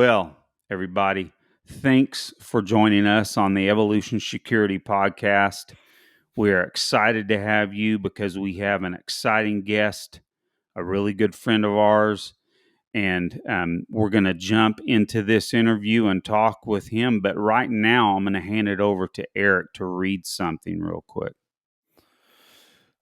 Well, everybody, thanks for joining us on the Evolution Security Podcast. We're excited to have you because we have an exciting guest, a really good friend of ours, and we're going to jump into this interview and talk with him. But right now, I'm going to hand it over to Eric to read something real quick.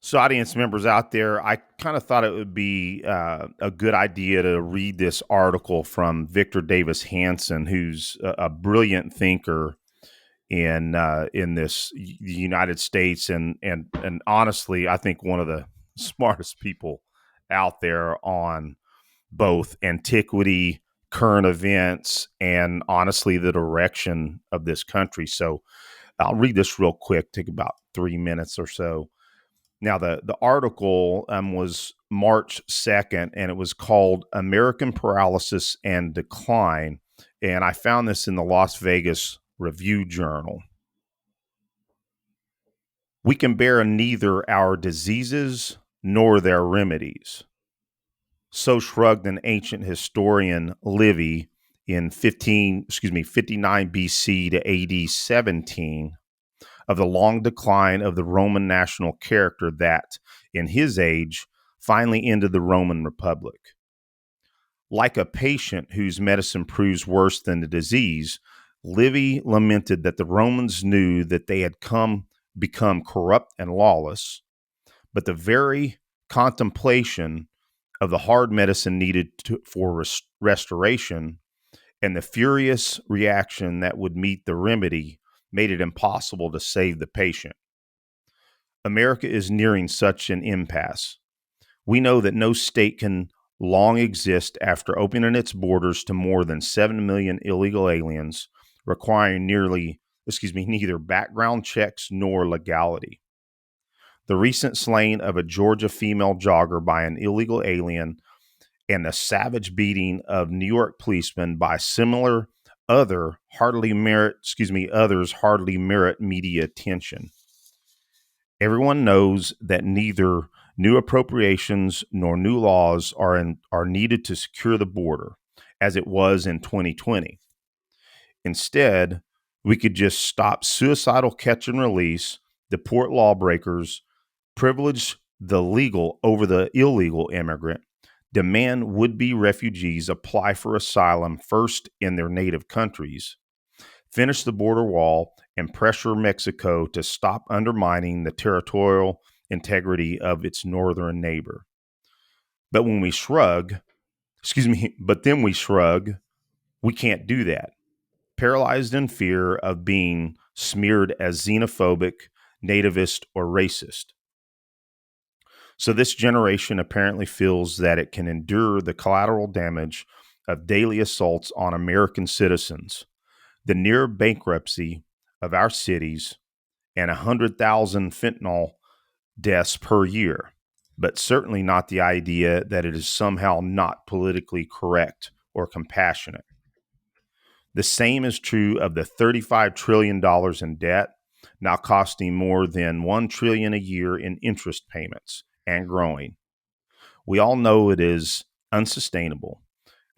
So, audience members out there, I kind of thought it would be a good idea to read this article from Victor Davis Hanson, who's a brilliant thinker in the United States, and honestly, I think one of the smartest people out there on both antiquity, current events, and honestly, the direction of this country. So, I'll read this real quick, take about 3 minutes or so. Now, the article was March 2nd, and it was called American Paralysis and Decline. And I found this in the Las Vegas Review Journal. We can bear neither our diseases nor their remedies. So shrugged an ancient historian Livy in 59 BC to AD 17. Of the long decline of the Roman national character that, in his age, finally ended the Roman Republic. Like a patient whose medicine proves worse than the disease, Livy lamented that the Romans knew that they had become corrupt and lawless, but the very contemplation of the hard medicine needed for restoration and the furious reaction that would meet the remedy made it impossible to save the patient. America is nearing such an impasse. We know that no state can long exist after opening its borders to more than 7 million illegal aliens, requiring neither background checks nor legality. The recent slaying of a Georgia female jogger by an illegal alien and the savage beating of New York policemen by others hardly merit media attention. Everyone knows that neither new appropriations nor new laws are needed to secure the border, as it was in 2020. Instead, we could just stop suicidal catch and release, deport lawbreakers, privilege the legal over the illegal immigrant, demand would-be refugees apply for asylum first in their native countries, finish the border wall, and pressure Mexico to stop undermining the territorial integrity of its northern neighbor. But then we shrug, we can't do that. Paralyzed in fear of being smeared as xenophobic, nativist, or racist. So this generation apparently feels that it can endure the collateral damage of daily assaults on American citizens, the near bankruptcy of our cities, and 100,000 fentanyl deaths per year, but certainly not the idea that it is somehow not politically correct or compassionate. The same is true of the $35 trillion in debt, now costing more than $1 trillion a year in interest payments, and growing. We all know it is unsustainable.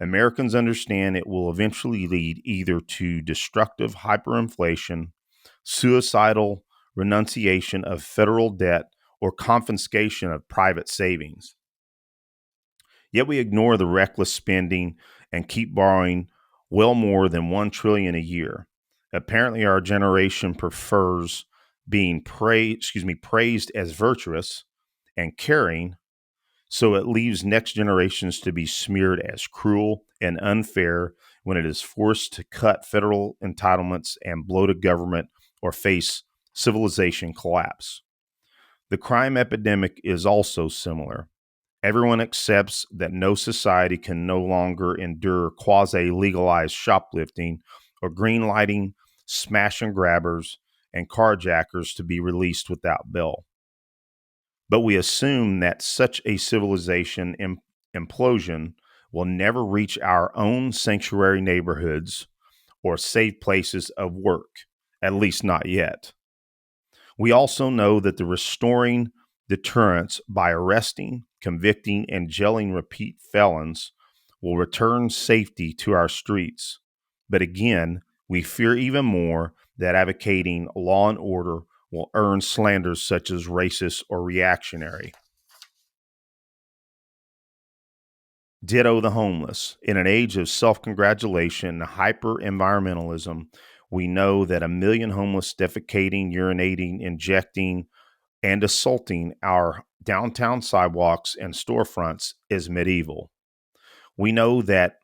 Americans understand it will eventually lead either to destructive hyperinflation, suicidal renunciation of federal debt, or confiscation of private savings. Yet we ignore the reckless spending and keep borrowing well more than $1 trillion a year. Apparently, our generation prefers being praised as virtuous and caring, so it leaves next generations to be smeared as cruel and unfair when it is forced to cut federal entitlements and bloated government or face civilization collapse. The crime epidemic is also similar. Everyone accepts that no society can no longer endure quasi-legalized shoplifting or green-lighting smash and grabbers and carjackers to be released without bail. But we assume that such a civilization implosion will never reach our own sanctuary neighborhoods or safe places of work, at least not yet. We also know that the restoring deterrence by arresting, convicting, and jailing repeat felons will return safety to our streets. But again, we fear even more that advocating law and order will earn slanders such as racist or reactionary. Ditto the homeless. In an age of self-congratulation and hyper-environmentalism, we know that a million homeless defecating, urinating, injecting, and assaulting our downtown sidewalks and storefronts is medieval. We know that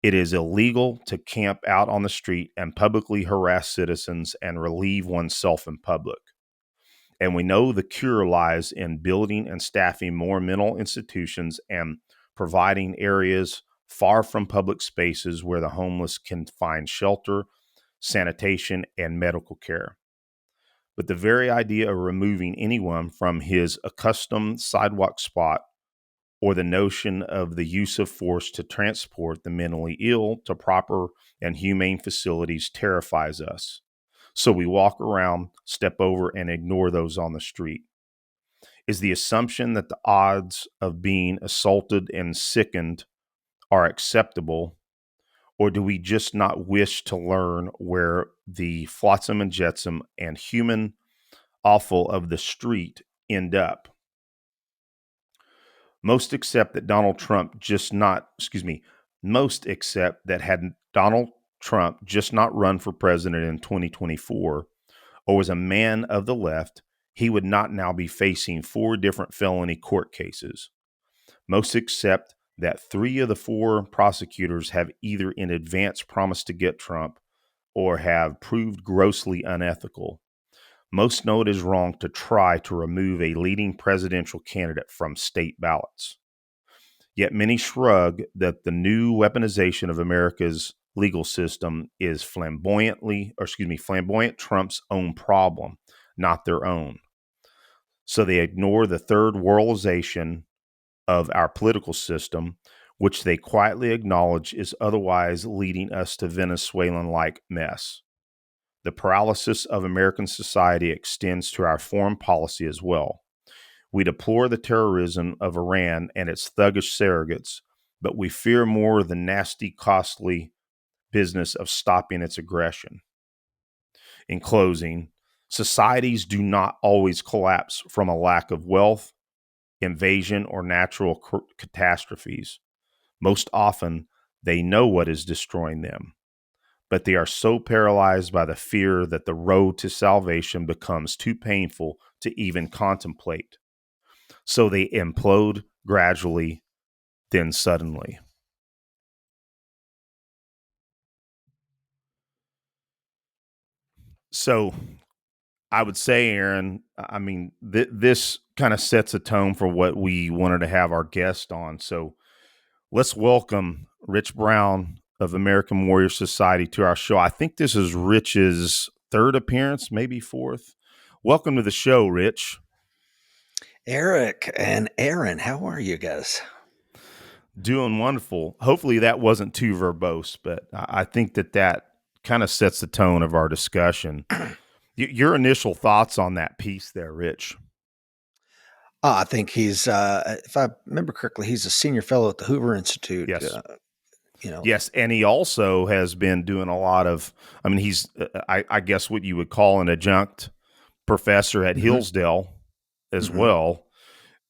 it is illegal to camp out on the street and publicly harass citizens and relieve oneself in public. And we know the cure lies in building and staffing more mental institutions and providing areas far from public spaces where the homeless can find shelter, sanitation, and medical care. But the very idea of removing anyone from his accustomed sidewalk spot or the notion of the use of force to transport the mentally ill to proper and humane facilities terrifies us. So we walk around, step over, and ignore those on the street. Is the assumption that the odds of being assaulted and sickened are acceptable, or do we just not wish to learn where the flotsam and jetsam and human offal of the street end up? Most accept that most accept that had Donald Trump just not run for president in 2024 or was a man of the left, he would not now be facing 4 different felony court cases. Most accept that 3 of the 4 prosecutors have either in advance promised to get Trump or have proved grossly unethical. Most know it is wrong to try to remove a leading presidential candidate from state ballots. Yet many shrug that the new weaponization of America's legal system is flamboyant Trump's own problem, not their own. So they ignore the third worldization of our political system, which they quietly acknowledge is otherwise leading us to Venezuelan-like mess. The paralysis of American society extends to our foreign policy as well. We deplore the terrorism of Iran and its thuggish surrogates, but we fear more the nasty, costly business of stopping its aggression. In closing, societies do not always collapse from a lack of wealth, invasion, or natural catastrophes. Most often, they know what is destroying them, but they are so paralyzed by the fear that the road to salvation becomes too painful to even contemplate. So they implode gradually, then suddenly. So I would say, Aaron, I mean, this kind of sets a tone for what we wanted to have our guest on. So let's welcome Rich Brown of American Warrior Society to our show. I think this is Rich's 3rd appearance, maybe 4th. Welcome to the show, Rich. Eric and Aaron, how are you guys? Doing wonderful. Hopefully that wasn't too verbose, but I think that kind of sets the tone of our discussion. Your initial thoughts on that piece there, Rich? I think he's, if I remember correctly, he's a senior fellow at the Hoover Institute. Yes. Yes, and he also has been doing a lot of, I mean, he's, I guess what you would call an adjunct professor at Hillsdale as well.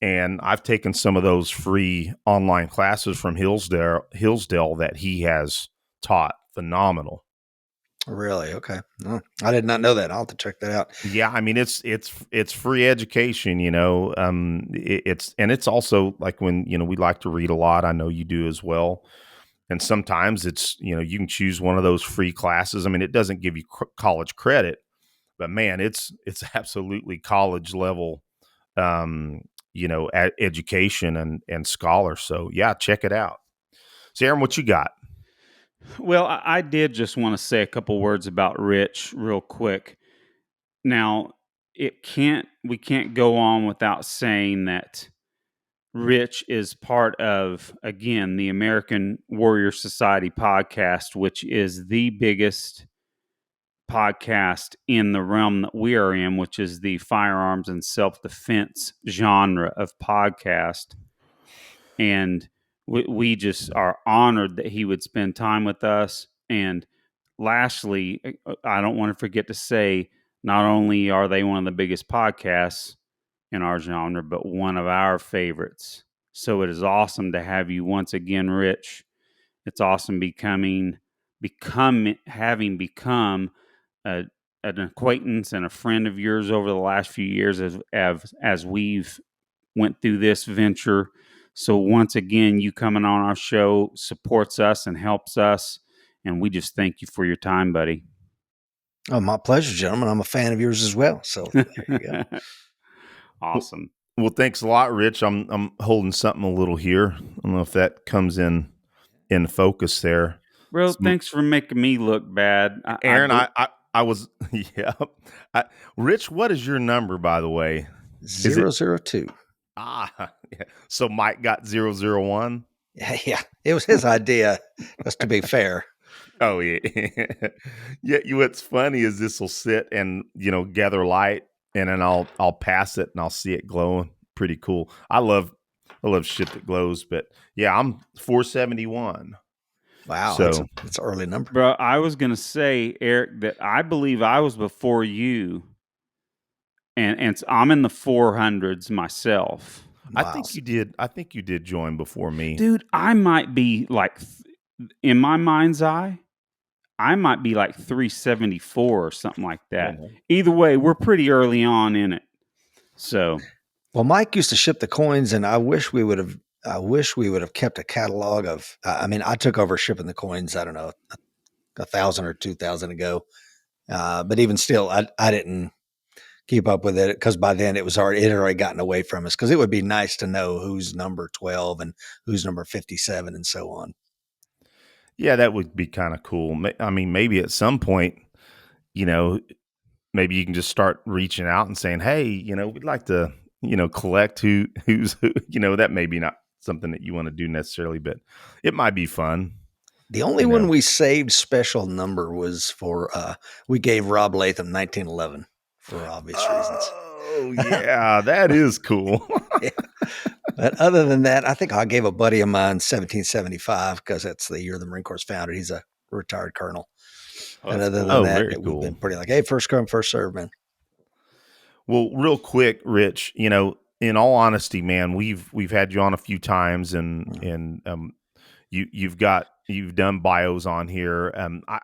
And I've taken some of those free online classes from Hillsdale that he has taught. Phenomenal. Really? Okay. Oh, I did not know that. I'll have to check that out. Yeah, I mean it's free education, you know. It's also like when, you know, we like to read a lot. I know you do as well. And sometimes it's, you know, you can choose one of those free classes. I mean, it doesn't give you college credit, but man, it's absolutely college level, you know, education and scholar. So yeah, check it out. So Aaron, what you got? Well, I did just want to say a couple words about Rich real quick. Now, we can't go on without saying that Rich is part of, again, the American Warrior Society podcast, which is the biggest podcast in the realm that we are in, which is the firearms and self-defense genre of podcast. And we just are honored that he would spend time with us. And lastly, I don't want to forget to say, not only are they one of the biggest podcasts in our genre, but one of our favorites. So it is awesome to have you once again, Rich. It's awesome having become a, an acquaintance and a friend of yours over the last few years as we've went through this venture. So once again, you coming on our show supports us and helps us, and we just thank you for your time, buddy. Oh, my pleasure, gentlemen. I'm a fan of yours as well. So there you go. Awesome. Well, thanks a lot, Rich. I'm holding something a little here. I don't know if that comes in focus there. Bro, thanks for making me look bad. Aaron, I was yeah. Rich, what is your number, by the way? Is it 002. yeah. So Mike got 001? Yeah, it was his idea, just to be fair. Oh yeah. Yeah, what's funny is this will sit and gather light, and then I'll pass it and I'll see it glowing. Pretty cool. I love shit that glows, but yeah, I'm 471. Wow, that's So an early number. Bro, I was going to say, Eric, that I believe I was before you, and I'm in the 400s myself. I Wow. think you did. I think you did join before me. Dude, I might be like, in my mind's eye, I might be like 374 or something like that. Oh, Either way, we're pretty early on in it. So, Well, Mike used to ship the coins, and I wish we would have kept a catalog of. I mean, I took over shipping the coins. I don't know, 1,000 or 2,000 ago. But even still, I didn't keep up with it because by then it had already gotten away from us. Because it would be nice to know who's number 12 and who's number 57 and so on. yeah, that would be kind of cool. I mean, maybe at some point, you know, maybe you can just start reaching out and saying, "Hey, we'd like to, collect who's who." That may be not something that you want to do necessarily, but it might be fun. The only one we saved special number was for we gave Rob Latham 1911 for obvious reasons. Oh yeah, that is cool. Yeah. But other than that, I think I gave a buddy of mine 1775 because that's the year the Marine Corps was founded. He's a retired colonel. And other cool. than that, Very we've cool. been pretty like, hey, first come, first serve, man. Well, real quick, Rich, in all honesty, man, we've had you on a few times, and you've done bios on here.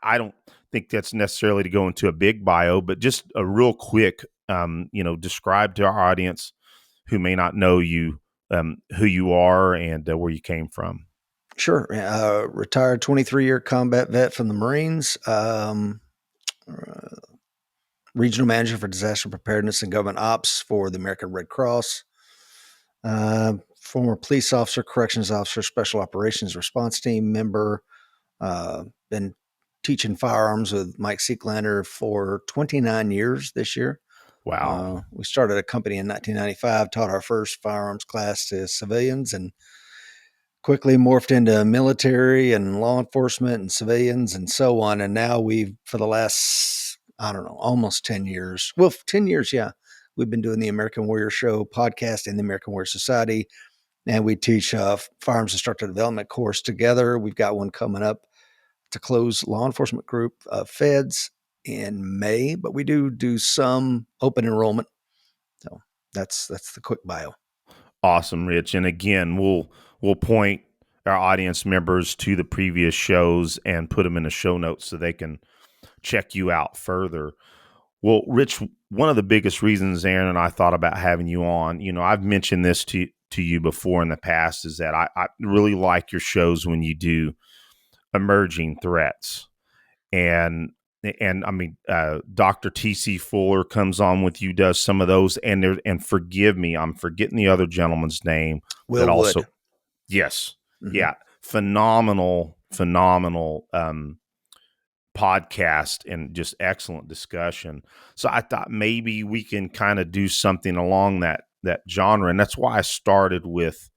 I don't think that's necessarily to go into a big bio, but just a real quick, describe to our audience who may not know you, who you are and where you came from. Sure. Retired 23-year combat vet from the Marines. Regional manager for disaster preparedness and government ops for the American Red Cross. Former police officer, corrections officer, special operations response team member. Been teaching firearms with Mike Seeklander for 29 years this year. Wow. We started a company in 1995, taught our first firearms class to civilians, and quickly morphed into military and law enforcement and civilians and so on. And now for the last, I don't know, almost 10 years, 10 years, yeah, we've been doing the American Warrior Show podcast in the American Warrior Society. And we teach firearms instructor development course together. We've got one coming up to close law enforcement group feds in May, but we do some open enrollment. So that's the quick bio. Awesome, Rich. And again, we'll point our audience members to the previous shows and put them in the show notes so they can check you out further. Well, Rich, one of the biggest reasons Aaron and I thought about having you on, I've mentioned this to you before in the past, is that I really like your shows when you do emerging threats. And I mean, Dr. T.C. Fuller comes on with you, does some of those, and forgive me, I'm forgetting the other gentleman's name. Will that Wood. Also, yes, yeah, phenomenal podcast and just excellent discussion. So I thought maybe we can kind of do something along that genre, and that's why I started with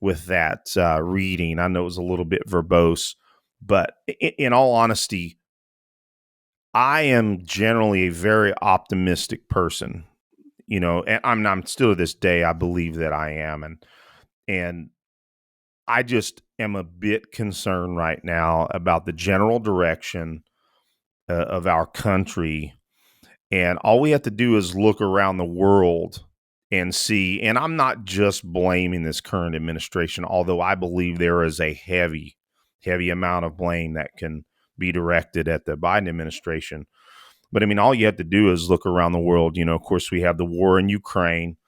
that reading. I know it was a little bit verbose, but in all honesty, I am generally a very optimistic person, and I'm still to this day, I believe that I am. And I just am a bit concerned right now about the general direction of our country. And all we have to do is look around the world and see. And I'm not just blaming this current administration, although I believe there is a heavy, heavy amount of blame that can be directed at the Biden administration. But I mean, all you have to do is look around the world. You know, of course, we have the war in Ukraine.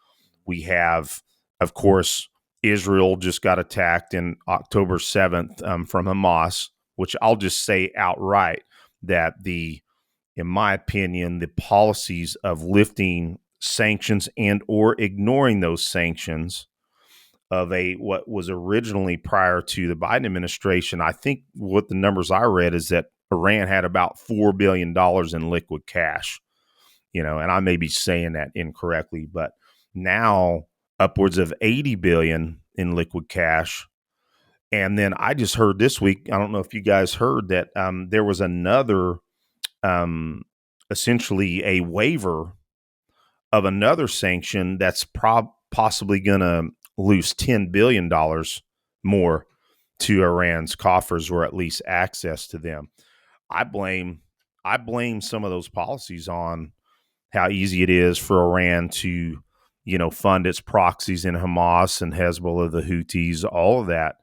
We have, of course, Israel just got attacked in October 7th from Hamas, which I'll just say outright that in my opinion, the policies of lifting sanctions and or ignoring those sanctions of what was originally prior to the Biden administration, I think what the numbers I read is that Iran had about $4 billion in liquid cash, and I may be saying that incorrectly, but now upwards of 80 billion in liquid cash. And then I just heard this week, I don't know if you guys heard that there was another, essentially a waiver of another sanction that's possibly going to lose $10 billion more to Iran's coffers, or at least access to them. I blame some of those policies on how easy it is for Iran to, fund its proxies in Hamas and Hezbollah, the Houthis, all of that.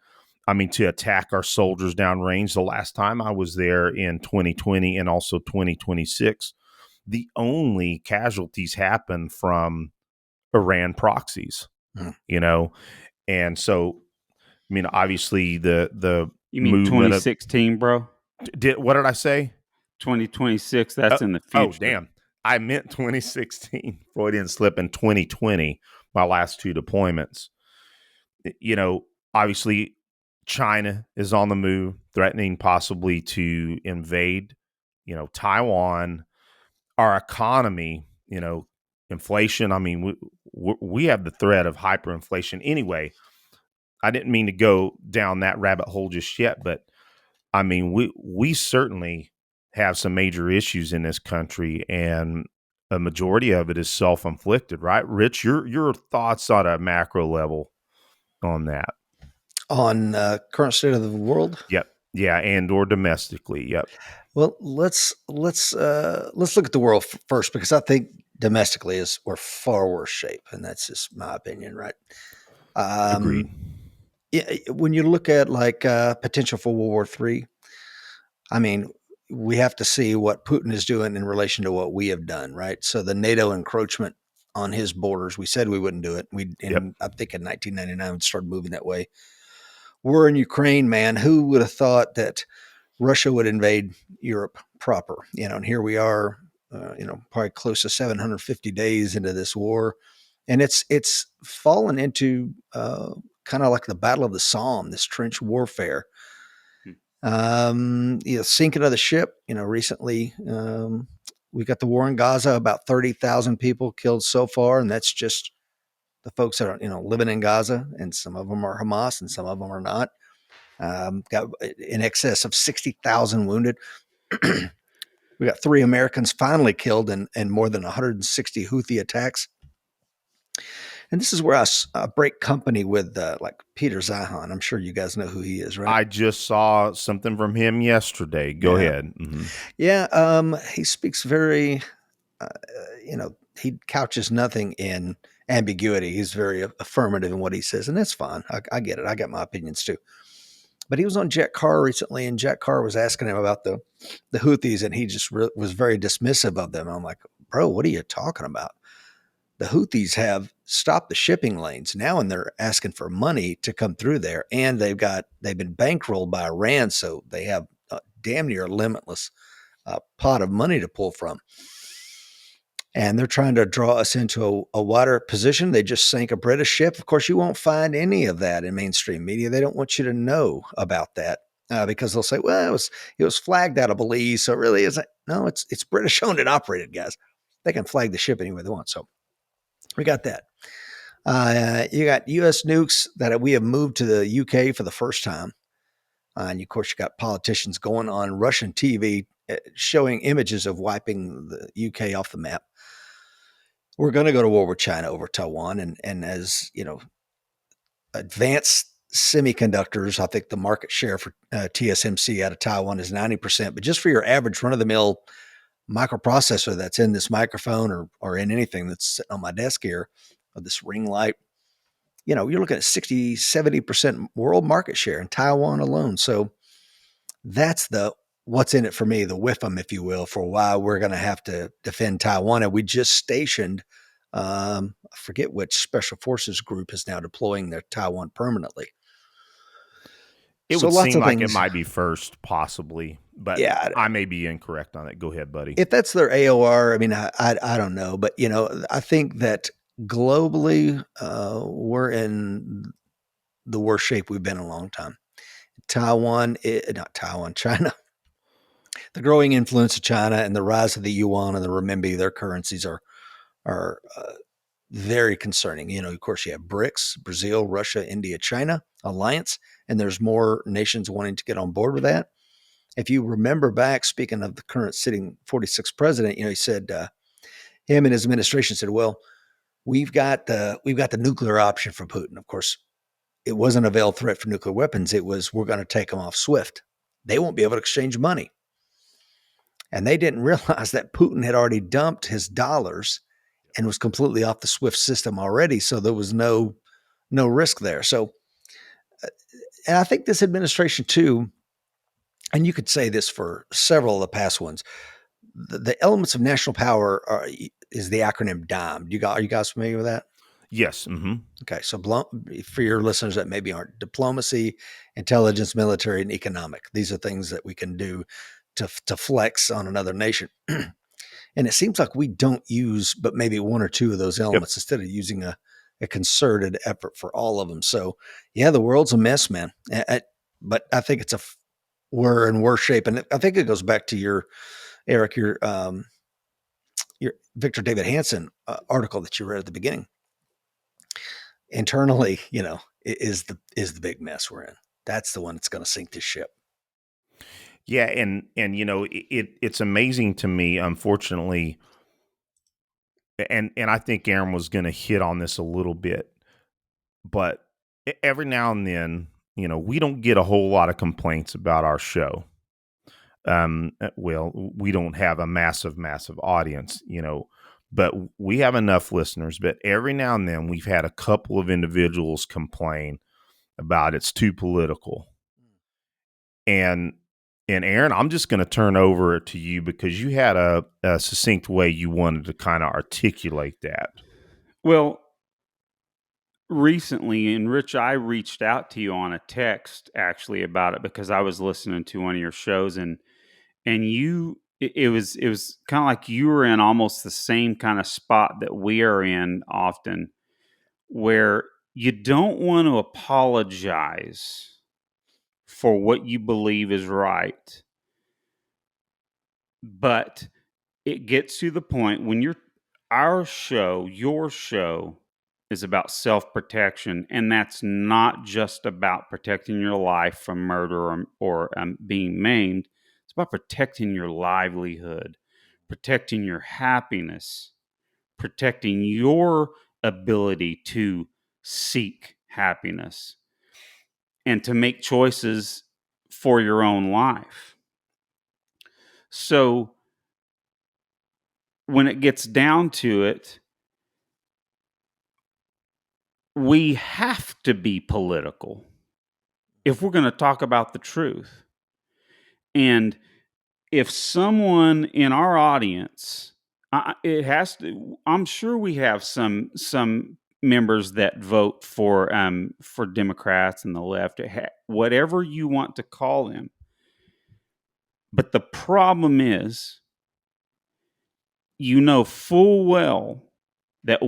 I mean, to attack our soldiers downrange. The last time I was there in 2020 and also 2026, the only casualties happen from Iran proxies, and so, I mean, obviously the You mean movement of 2016, bro? what did I say? 2026, that's in the Oh, future. damn. I meant 2016. Freudian slip. In 2020, my last two deployments. Obviously, China is on the move, threatening possibly to invade, Taiwan. Our economy, inflation. I mean, we have the threat of hyperinflation anyway. I didn't mean to go down that rabbit hole just yet, but I mean, we certainly have some major issues in this country, and a majority of it is self-inflicted, right? Rich, your thoughts on a macro level on that? On current state of the world. Yep. Yeah, and or domestically. Yep. Well, let's look at the world first, because I think domestically we're far worse shape, and that's just my opinion, right? Agreed. Yeah, when you look at like potential for World War III, I mean, we have to see what Putin is doing in relation to what we have done, right? So the NATO encroachment on his borders, we said we wouldn't do it. Yep. I think in 1999 we started moving that way. We're in Ukraine, man. Who would have thought that Russia would invade Europe proper? And here we are, probably close to 750 days into this war, and it's fallen into kind of like the Battle of the Somme, this trench warfare. Sinking of the ship. Recently, we got the war in Gaza. About 30,000 people killed so far, and that's just the folks that are living in Gaza, and some of them are Hamas, and some of them are not. Got in excess of 60,000 wounded. We got 3 Americans finally killed in more than 160 Houthi attacks. And this is where I break company with like Peter Zeihan. I'm sure you guys know who he is, right? I just saw something from him yesterday. Go ahead. Mm-hmm. Yeah, he speaks very, he couches nothing in ambiguity. He's very affirmative in what he says, and that's fine. I get it. I got my opinions too. But he was on Jack Carr recently, and Jack Carr was asking him about the Houthis, and he just was very dismissive of them. And I'm like, bro, what are you talking about? The Houthis have stopped the shipping lanes now, and they're asking for money to come through there. And they've been bankrolled by Iran, so they have damn near limitless pot of money to pull from. And they're trying to draw us into a wider position. They just sank a British ship. Of course, you won't find any of that in mainstream media. They don't want you to know about that because they'll say, well, it was flagged out of Belize, so it really isn't. No, it's British owned and operated, guys. They can flag the ship any way they want. So we got that. You got U.S. nukes that we have moved to the UK for the first time. And of course, you got politicians going on Russian TV showing images of wiping the UK off the map. We're going to go to war with China over Taiwan. And as, advanced semiconductors, I think the market share for TSMC out of Taiwan is 90%. But just for your average run of the mill microprocessor that's in this microphone or in anything that's sitting on my desk here, or this ring light, you're looking at 60, 70% world market share in Taiwan alone. So that's the what's in it for me, the whiffum, if you will, for why we're going to have to defend Taiwan. And we just stationed, I forget which special forces group is now deploying their Taiwan permanently. It So would lots seem of like it things. might be first, possibly, but Yeah, I may be incorrect on it. Go ahead, buddy. if that's their AOR, I mean, I don't know, but I think that globally, we're in the worst shape we've been in a long time. Not Taiwan, China. The growing influence of China and the rise of the yuan and the renminbi, their currencies are very concerning. Of course, you have BRICS, Brazil, Russia, India, China alliance, and there's more nations wanting to get on board with that. If you remember back, speaking of the current sitting 46th president, he said him and his administration said, "Well, we've got the nuclear option for Putin." Of course, it wasn't a veiled threat for nuclear weapons. It was, we're going to take them off SWIFT. They won't be able to exchange money. And they didn't realize that Putin had already dumped his dollars and was completely off the SWIFT system already. So there was no risk there. So, and I think this administration too, and you could say this for several of the past ones, the elements of national power is the acronym DIME. Are you guys familiar with that? Yes. Mm-hmm. Okay, so for your listeners that maybe aren't, diplomacy, intelligence, military, and economic. These are things that we can do to flex on another nation. And it seems like we don't use but maybe one or two of those Yep. elements instead of using a concerted effort for all of them. So yeah, the world's a mess, man. But I think we're in worse shape, and I think it goes back to your Eric, your Victor David Hanson article that you read at the beginning. Internally, is the big mess we're in. That's the one that's going to sink this ship. Yeah, and it's amazing to me, unfortunately, and I think Aaron was going to hit on this a little bit, but every now and then, we don't get a whole lot of complaints about our show. Well, we don't have a massive audience, but we have enough listeners. But every now and then, we've had a couple of individuals complain about it's too political, and Aaron, I'm just going to turn over to you because you had a succinct way you wanted to kind of articulate that. Well, recently, and Rich, I reached out to you on a text actually about it because I was listening to one of your shows, and it was kind of like you were in almost the same kind of spot that we are in often, where you don't want to apologize for what you believe is right, but it gets to the point when your show is about self-protection, and that's not just about protecting your life from murder or being maimed. It's about protecting your livelihood, protecting your happiness, protecting your ability to seek happiness and to make choices for your own life. So when it gets down to it, we have to be political if we're going to talk about the truth. And if someone in our audience, it has to, I'm sure we have some members that vote for Democrats and the left, whatever you want to call them. But the problem is, we know full well that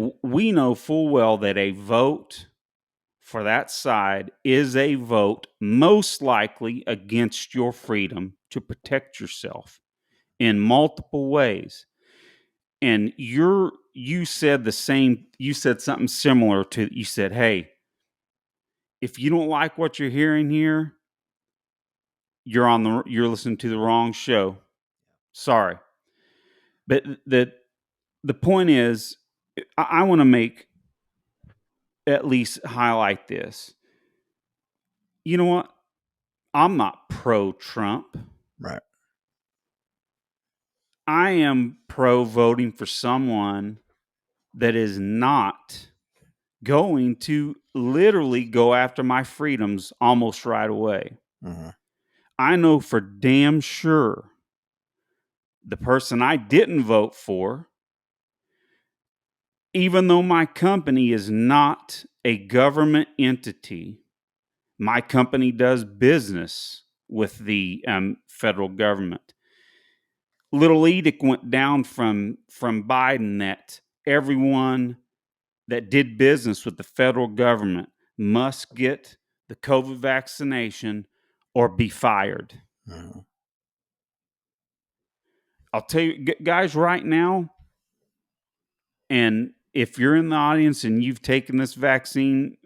a vote for that side is a vote most likely against your freedom to protect yourself in multiple ways. And you said something similar to, you said, "Hey, if you don't like what you're hearing here, you're listening to the wrong show. Sorry." But the point is, I want to at least highlight this. you know what? I'm not pro-Trump. Right. I am pro voting for someone that is not going to literally go after my freedoms almost right away. Mm-hmm. I know for damn sure the person I didn't vote for, even though my company is not a government entity, my company does business with the federal government. Little edict went down from Biden that everyone that did business with the federal government must get the COVID vaccination or be fired. Mm-hmm. I'll tell you, guys, right now, and if you're in the audience and you've taken this vaccine,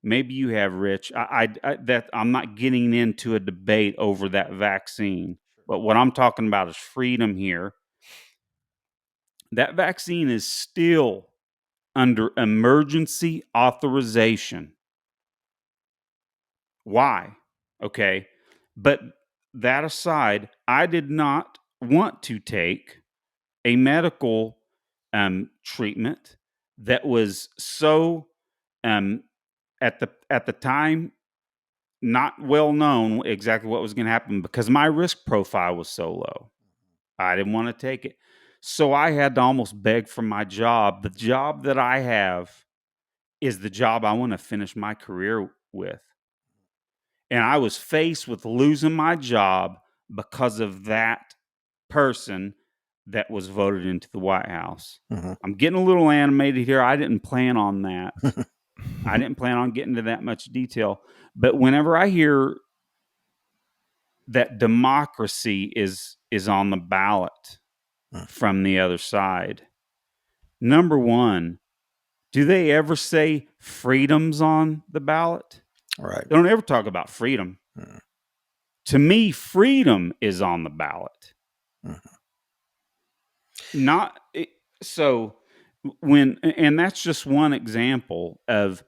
maybe you have, Rich. That I'm not getting into a debate over that vaccine, but what I'm talking about is freedom here. That vaccine is still under emergency authorization. Why? Okay. But that aside, I did not want to take a medical treatment that was so at the time not well known exactly what was going to happen because my risk profile was so low. I didn't want to take it. So I had to almost beg for my job. The job that I have is the job I want to finish my career with. And I was faced with losing my job because of that person that was voted into the White House. Mm-hmm. I'm getting a little animated here. I didn't plan on that. I didn't plan on getting to that much detail. But whenever I hear that democracy is on the ballot from the other side, number one, do they ever say freedom's on the ballot? Right. They don't ever talk about freedom. Mm-hmm. To me, freedom is on the ballot. Mm-hmm. Not so when, and that's just one example of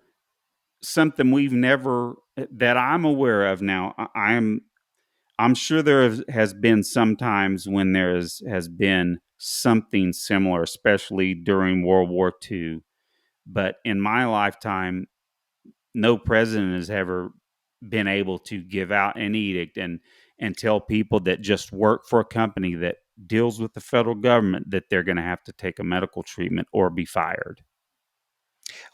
something we've never that I'm aware of now. I'm sure there has been some times when has been something similar, especially during World War II. But in my lifetime, no president has ever been able to give out an edict and tell people that just work for a company that deals with the federal government that they're going to have to take a medical treatment or be fired.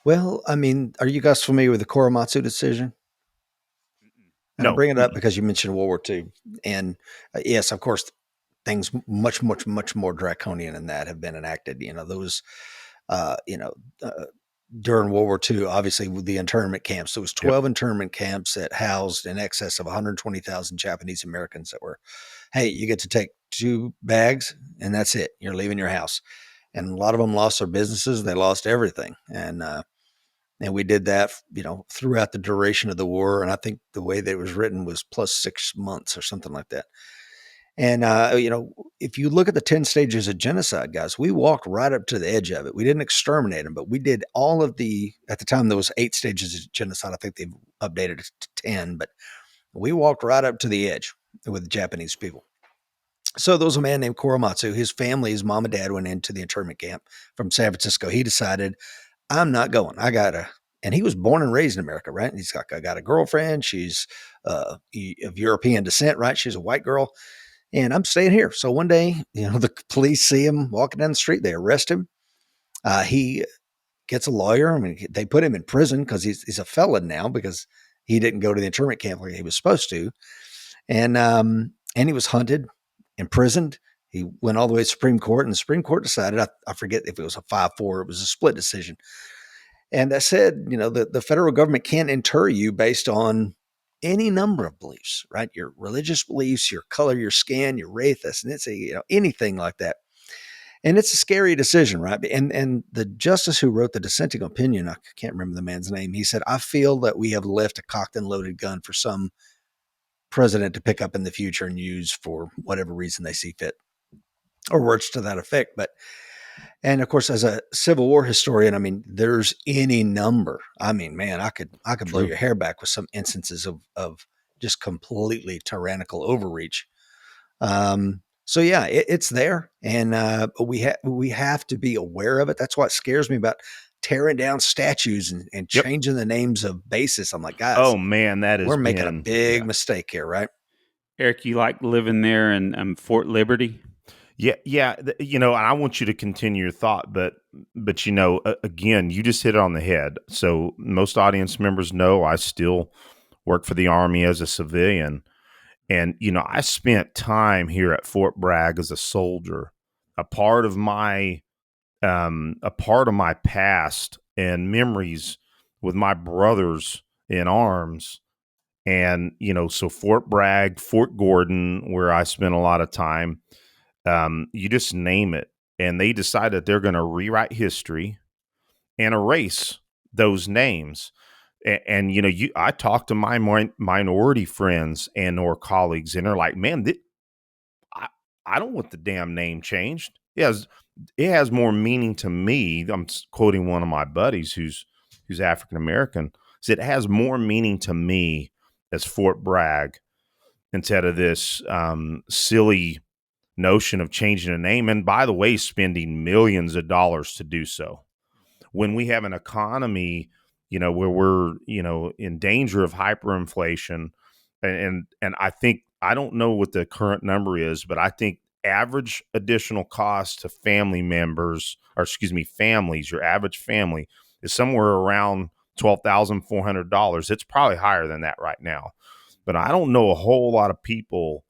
Well, I mean, are you guys familiar with the Korematsu decision? And I No. bring it up because you mentioned World War II. And yes, of course, things much, much, much more draconian than that have been enacted. You know, those, uh, you know, uh, during World War II, obviously with the internment camps, there was 12 internment camps that housed in excess of 120,000 Japanese Americans that were, hey, you get to take 2 bags and that's it. You're leaving your house. And a lot of them lost their businesses. They lost everything. And we did that, you know, throughout the duration of the war. And I think the way that it was written was plus 6 months or something like that. And, you know, if you look at the 10 stages of genocide, guys, we walked right up to the edge of it. We didn't exterminate them, but we did all of at the time, there was 8 stages of genocide. I think they've updated it to 10, but we walked right up to the edge with the Japanese people. So there was a man named Korematsu. His family, his mom and dad went into the internment camp from San Francisco. He decided, I'm not going. And he was born and raised in America, right? And he's got, I got a girlfriend. She's of European descent, right? She's a white girl. And I'm staying here. So one day, you know, the police see him walking down the street. They arrest him. He gets a lawyer. I mean, they put him in prison because he's a felon now because he didn't go to the internment camp like he was supposed to. And he was hunted, imprisoned. He went all the way to the Supreme Court, and the Supreme Court decided, I forget if it was a 5-4, it was a split decision. And that said, you know, the federal government can't inter you based on any number of beliefs, right? Your religious beliefs, your color, your skin, your race, ethnicity, you know, anything like that. And it's a scary decision, right? And the justice who wrote the dissenting opinion, I can't remember the man's name, he said, I feel that we have left a cocked and loaded gun for some president to pick up in the future and use for whatever reason they see fit, or words to that effect. But And of course, as a Civil War historian, I mean, there's any number. I mean, man, I could blow True. your hair back with some instances of just completely tyrannical overreach. So yeah, it's there, and we have to be aware of it. That's what scares me about tearing down statues and Yep. changing the names of bases. I'm like, guys, Oh man, that has we're making a been big mistake here, right? Eric, you like living there in Fort Liberty? yeah. And I want you to continue your thought, but again, you just hit it on the head. So most audience members know I still work for the Army as a civilian, and I spent time here at Fort Bragg as a soldier. A part of my past and memories with my brothers in arms. And, so Fort Bragg, Fort Gordon, where I spent a lot of time, you just name it. And they decided they're going to rewrite history and erase those names. And I talked to my minority friends and or colleagues, and they're like, man, I, I don't want the damn name changed. It has more meaning to me. I'm quoting one of my buddies who's African American. Said it has more meaning to me as Fort Bragg instead of this silly notion of changing a name. And by the way, spending millions of dollars to do so when we have an economy, where we're, in danger of hyperinflation. And I think, I don't know what the current number is, but I think average additional cost to family members, or excuse me, families, your average family is somewhere around $12,400. It's probably higher than that right now. But I don't know a whole lot of people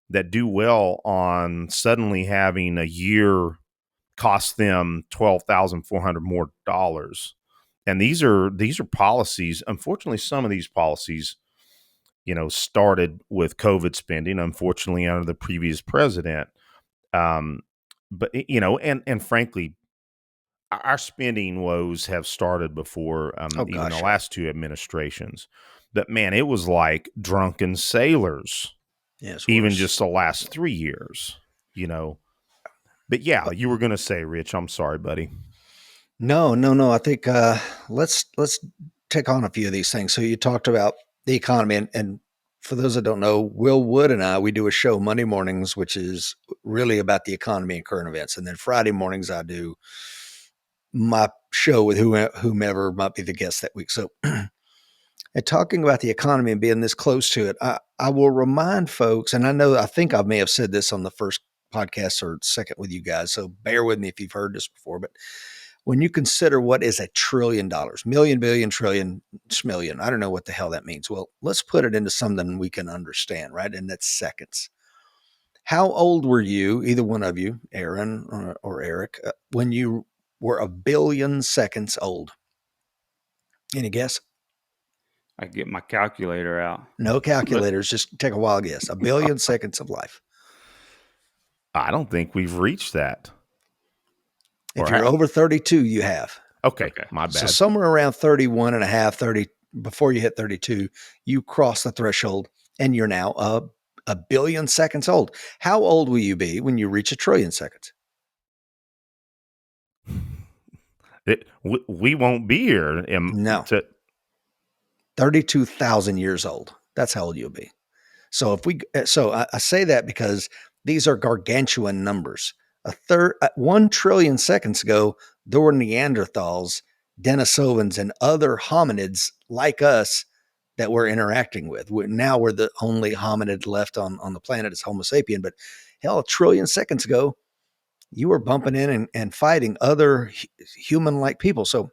that do well on suddenly having a year cost them $12,400 more dollars. And these are policies. Unfortunately, some of these policies, started with COVID spending. Unfortunately, under the previous president, um, but and frankly, our spending woes have started before Oh even the gosh, yeah. last two administrations. But man, it was like drunken sailors. Yeah, it's Even worse. just the last 3 years, you know. But yeah, you were going to say, Rich. I'm sorry, buddy. No. I think let's take on a few of these things. So you talked about the economy, and for those that don't know, Will Wood and I, we do a show Monday mornings, which is really about the economy and current events, and then Friday mornings I do my show with whomever might be the guest that week. So, and talking about the economy and being this close to it, I will remind folks, and I think I may have said this on the first podcast or second with you guys, so bear with me if you've heard this before, but when you consider what is $1 trillion, million, billion, trillion, schmillion, I don't know what the hell that means. Well, let's put it into something we can understand, right? And that's seconds. How old were you, either one of you, Aaron or Eric, when you were 1 billion seconds old? Any guess? I get my calculator out. No calculators. Just take a wild guess. 1 billion seconds of life. I don't think we've reached that. If you're over 32, you have. Okay, Okay. my So bad. somewhere around 31 and a half, 30, before you hit 32, you cross the threshold and you're now 1 billion seconds old. How old will you be when you reach 1 trillion seconds? We won't be here No, to 32,000 years old. That's how old you'll be. So I say that because these are gargantuan numbers. 1 trillion seconds ago, there were Neanderthals, Denisovans, and other hominids like us that we're interacting with. Now we're the only hominid left on the planet is Homo sapien. But hell, 1 trillion seconds ago, you were bumping in and fighting other human-like people. So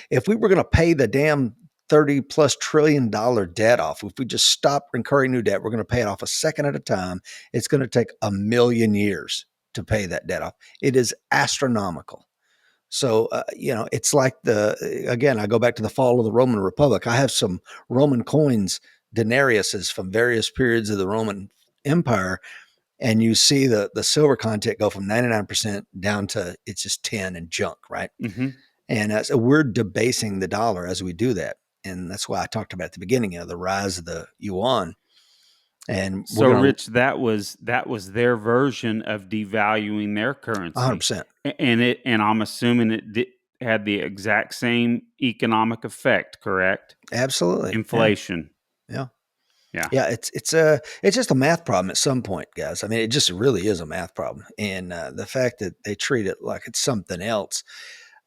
if we were going to pay the damn 30 plus $1 trillion debt off, if we just stop incurring new debt, we're going to pay it off a second at a time. It's going to take 1 million years to pay that debt off. It is astronomical. So, it's like again, I go back to the fall of the Roman Republic. I have some Roman coins, denariuses from various periods of the Roman Empire, and you see the silver content go from 99% down to it's just 10 and junk, right? Mm-hmm. And so we're debasing the dollar as we do that. And that's why I talked about at the beginning, the rise of the yuan. And we're So, going Rich, that was their version of devaluing their to currency, 100%. and I'm assuming had the exact same economic effect, correct? Absolutely. Yeah. Inflation. Yeah. Yeah. Yeah, it's just a math problem at some point, guys. I mean, it just really is a math problem, and the fact that they treat it like it's something else,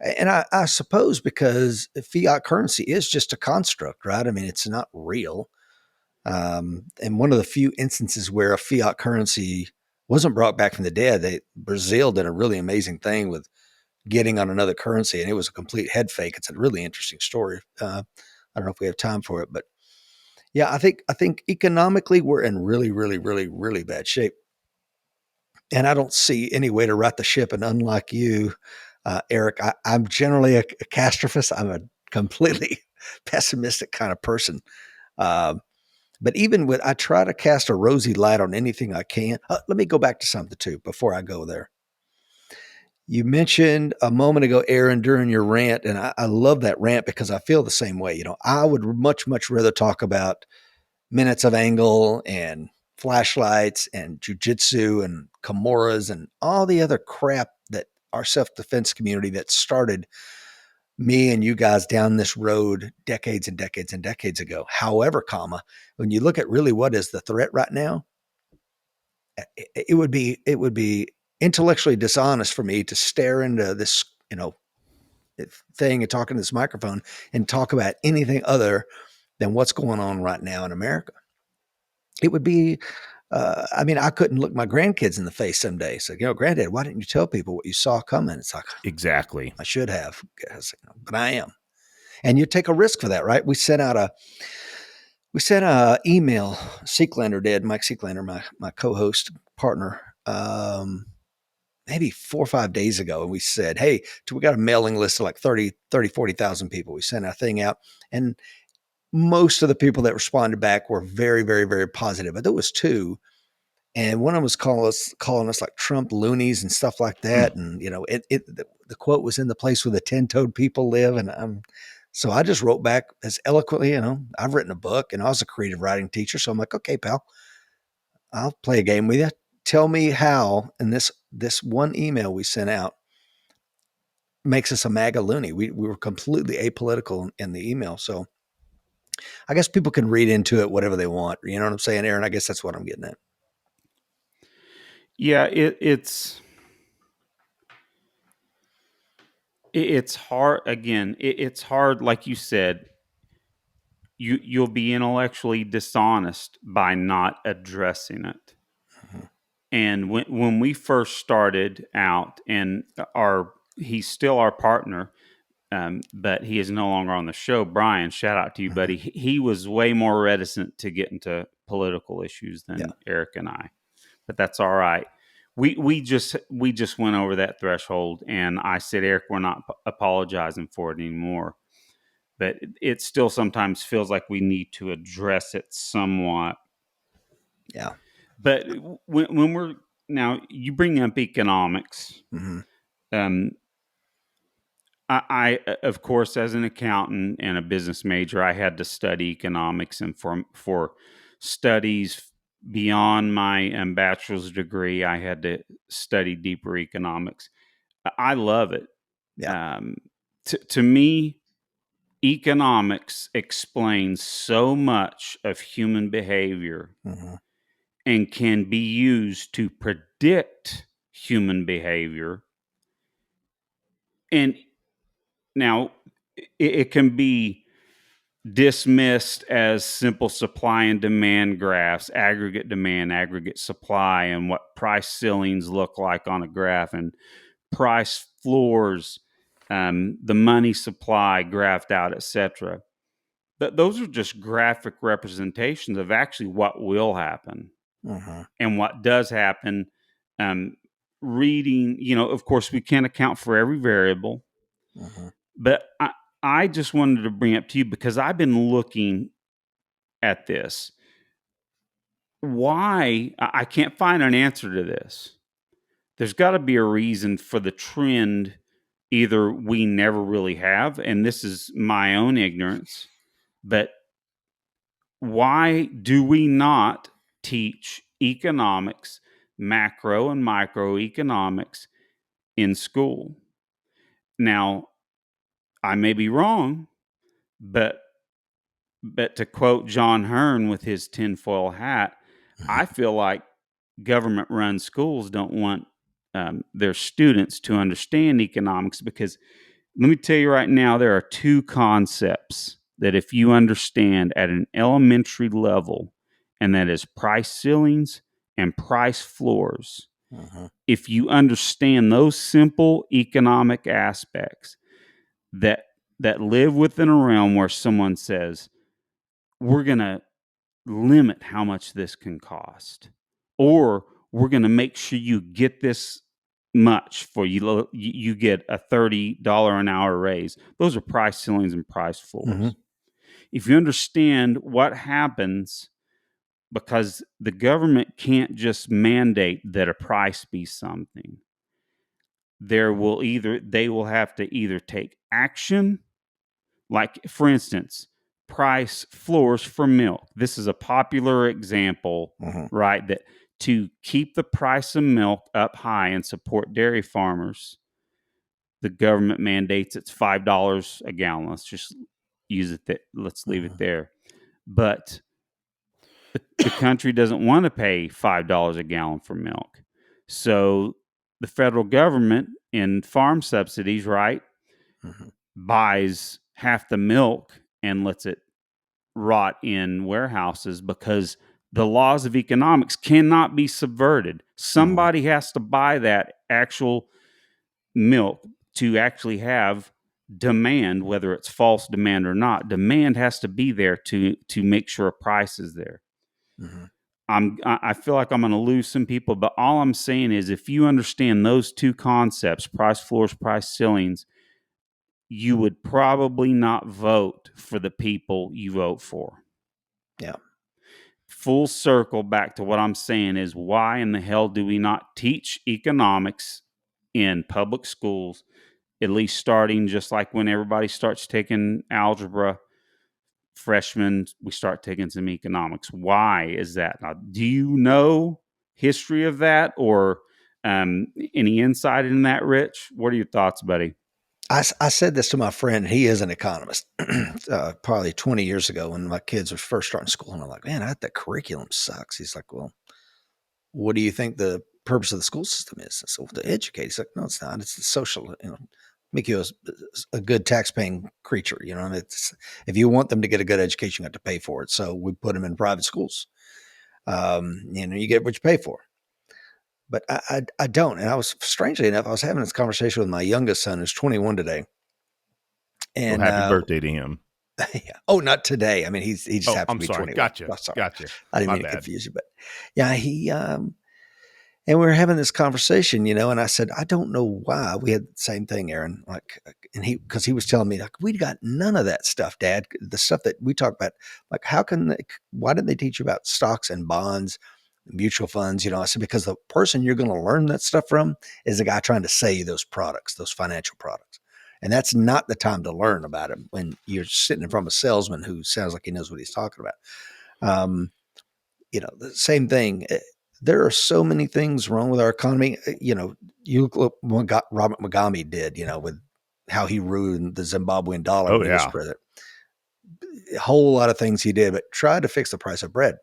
and I suppose because fiat currency is just a construct, right? I mean, it's not real. And one of the few instances where a fiat currency wasn't brought back from the dead, Brazil did a really amazing thing with getting on another currency, and it was a complete head fake. It's a really interesting story. I don't know if we have time for it, but yeah, I think economically we're in really, really, really, really bad shape, and I don't see any way to right the ship. And unlike you, Eric, I'm generally a catastrophist. I'm a completely pessimistic kind of person. Um, but even with, I try to cast a rosy light on anything I can. Let me go back to something too before I go there. You mentioned a moment ago, Aaron, during your rant, and I love that rant because I feel the same way. I would much, much rather talk about minutes of angle and flashlights and jujitsu and kimuras and all the other crap that our self-defense community that started me and you guys down this road decades and decades and decades ago. However, when you look at really what is the threat right now, it would be intellectually dishonest for me to stare into this, thing and talk into this microphone and talk about anything other than what's going on right now in America. It would be, I mean, I couldn't look my grandkids in the face some days. So, Granddad, why didn't you tell people what you saw coming? It's like, Exactly. I should have, but I am. And you take a risk for that, right? We sent a email. Seeklander did, Mike Seeklander, my co-host partner, maybe 4 or 5 days ago. And we said, hey, we got a mailing list of like 40,000 people. We sent our thing out, and most of the people that responded back were very, very, very positive. But there was two, and one of them was calling us like Trump loonies and stuff like that. And the quote was, in the place where the 10-toed people live. And so I just wrote back as eloquently. I've written a book, and I was a creative writing teacher. So I'm like, okay, pal, I'll play a game with you. Tell me how, in this one email we sent out, makes us a MAGA loony. We were completely apolitical in the email. So I guess people can read into it whatever they want. You know what I'm saying, Aaron? I guess that's what I'm getting at. Yeah, it's hard. Again, it's hard. Like you said, you'll be intellectually dishonest by not addressing it. Mhm. And when we first started out, and he's still our partner, but he is no longer on the show. Brian, shout out to you, Mhm. buddy. He was way more reticent to get into political issues Yeah. than Eric and I, but that's all right. We just went over that threshold, and I said, Eric, we're not apologizing for it anymore. But it still sometimes feels like we need to address it somewhat. Yeah. But when we're now, you bring up economics. Hmm. Um, I, of course, as an accountant and a business major, I had to study economics, and for studies beyond my bachelor's degree, I had to study deeper economics. I love it. Yeah. Um, to me, economics explains so much of human behavior Hmm. and can be used to predict human behavior. And now it can be dismissed as simple supply and demand graphs, aggregate demand, aggregate supply, and what price ceilings look like on a graph, and price floors, the money supply graphed out, etc. But those are just graphic representations of actually what will happen Hmm. and what does happen. Um, Reading, of course, we can't account for every variable, Hmm. but I just wanted to bring up to you because I've been looking at this. Why? I can't find an answer to this. There's got to be a reason for the trend. Either we never really have, and this is my own ignorance, but why do we not teach economics, macro and microeconomics in school. Now, I may be wrong, but to quote John Hearn with his tinfoil hat, I feel like government-run schools don't want their students to understand economics, because let me tell you right now, there are two concepts that if you understand at an elementary level, and that is price ceilings and price floors. If you understand those simple economic aspects that live within a realm where someone says, we're going to limit how much this can cost, or we're going to make sure you get this much for you get a $30 an hour raise. Those are price ceilings and price floors. If you understand what happens, because the government can't just mandate that a price be something, they will have to either take action. Like, for instance, price floors for milk. This is a popular example, right? That to keep the price of milk up high and support dairy farmers, the government mandates it's $5 a gallon. Let's just use it. Let's leave it there. But the country doesn't want to pay $5 a gallon for milk. So the federal government, in farm subsidies, right, buys half the milk and lets it rot in warehouses, because the laws of economics cannot be subverted. Somebody has to buy that actual milk to actually have demand, whether it's false demand or not. Demand has to be there to make sure a price is there. I feel like I'm going to lose some people, but all I'm saying is, if you understand those two concepts, price floors, price ceilings, you would probably not vote for the people you vote for. Yeah. Full circle back to what I'm saying is, why in the hell do we not teach economics in public schools, at least starting just like when everybody starts taking algebra? Freshmen, we start taking some economics. Why is that? Now, do you know history of that, or any insight in that, Rich? What are your thoughts, buddy? I said this to my friend. He is an economist, probably 20 years ago when my kids were first starting school. And I'm like, man, the curriculum sucks. He's like, well, what do you think the purpose of the school system is? I said, well, to educate. He's like, no, it's not. It's the social, make you a good tax-paying creature. If you want them to get a good education, you have to pay for it. So we put them in private schools. You get what you pay for. But I don't. And strangely enough, I was having this conversation with my youngest son, who's 21 today. And happy birthday to him. Yeah. Oh, not today. I mean, he just happened to be 21. Gotcha. Oh, sorry. Gotcha. I didn't mean to confuse you, but yeah, and we were having this conversation, and I said, I don't know why we had the same thing, Aaron. Because he was telling me, like, we got none of that stuff, Dad. The stuff that we talk about, like, why didn't they teach you about stocks and bonds, mutual funds? I said, because the person you're going to learn that stuff from is the guy trying to sell you those products, those financial products. And that's not the time to learn about it when you're sitting in front of a salesman who sounds like he knows what he's talking about. The same thing. There are so many things wrong with our economy. You look what Robert Mugabe did, with how he ruined the Zimbabwean dollar when he was president. A whole lot of things he did, but tried to fix the price of bread.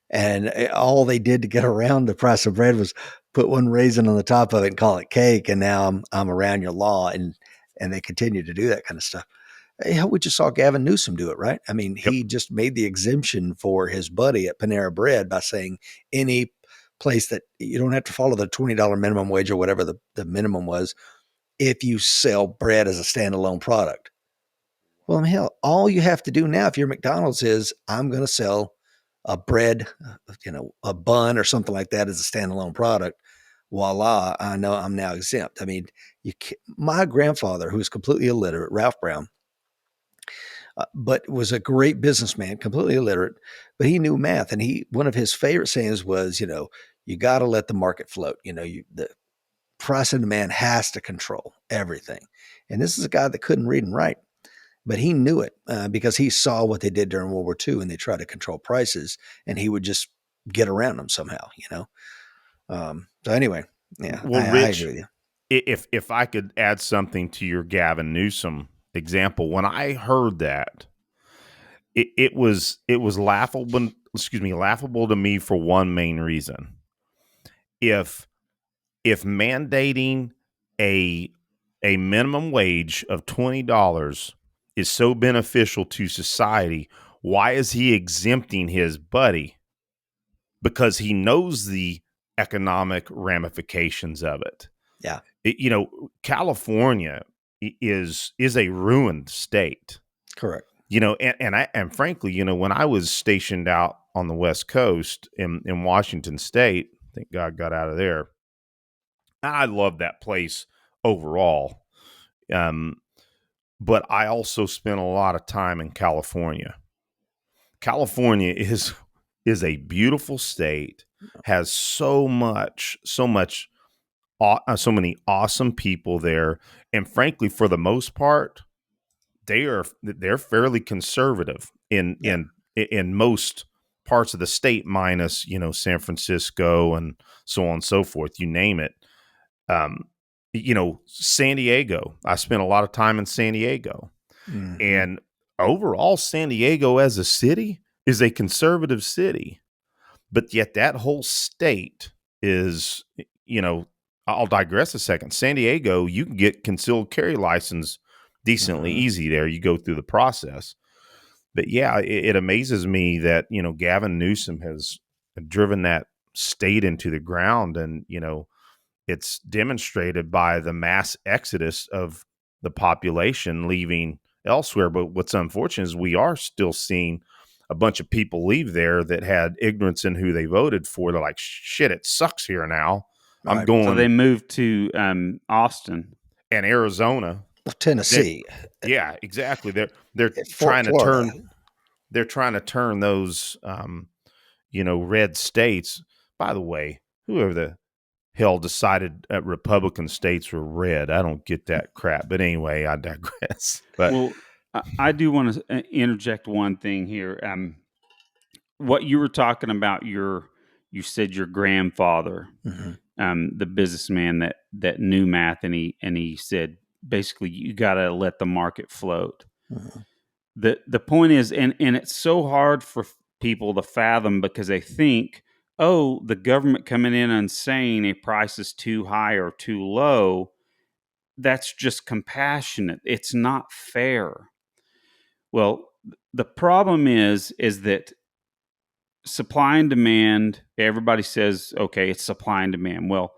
And all they did to get around the price of bread was put one raisin on the top of it and call it cake. And now I'm around your law. And they continue to do that kind of stuff. We just saw Gavin Newsom do it, right? I mean, he just made the exemption for his buddy at Panera Bread by saying any place that you don't have to follow the $20 minimum wage or whatever the minimum was if you sell bread as a standalone product. Well, hell, all you have to do now if you're McDonald's is, I'm going to sell a bread, a bun or something like that as a standalone product. Voila, I know I'm now exempt. I mean, my grandfather, who was completely illiterate, Ralph Brown, but was a great businessman, completely illiterate, but he knew math. And one of his favorite sayings was, you got to let the market float. The price and demand has to control everything. And this is a guy that couldn't read and write. but he knew it because he saw what they did during World War II, and they tried to control prices, and he would just get around them somehow, So anyway, yeah, Well, I agree Rich, with you. if I could add something to your Gavin Newsom example, when I heard that, it was laughable. Excuse me, laughable to me for one main reason. If mandating a a minimum wage of $20 is so beneficial to society, why is he exempting his buddy? Because he knows the economic ramifications of it. Yeah, California is a ruined state. correct. And frankly, when I was stationed out on the West Coast in Washington State, thank God got out of there. I love that place overall. Um, but I also spent a lot of time in California. California is a beautiful state, has so many awesome people there, and frankly, for the most part, they're fairly conservative Yeah. in most parts of the state, minus San Francisco and so on and so forth. You name it. Um, San Diego. I spent a lot of time in San Diego, Mm-hmm. and overall, San Diego as a city is a conservative city, but yet that whole state is, I'll digress a second. San Diego, you can get concealed carry license decently Mm-hmm. easy there. You go through the process. But yeah, it amazes me that, Gavin Newsom has driven that state into the ground, and, it's demonstrated by the mass exodus of the population leaving elsewhere. But what's unfortunate is we are still seeing a bunch of people leave there that had ignorance in who they voted for. They're like, shit, it sucks here now. I'm Right. So they going. moved to Austin. And Arizona. They, Tennessee, yeah, exactly. They're Fort trying to Florida. turn those red states. By the way, whoever the hell decided Republican states were red. I don't get that crap. But anyway, I digress. But Well, I do want to interject one thing here. What you were talking about, you said your grandfather, Mm-hmm. the businessman that knew math, and he said basically you got to let the market float. Mm-hmm. The point is, and it's so hard for people to fathom because they think, oh, the government coming in and saying a price is too high or too low, that's just compassionate. It's not fair. Well, the problem is that supply and demand, everybody says, okay, it's supply and demand. Well,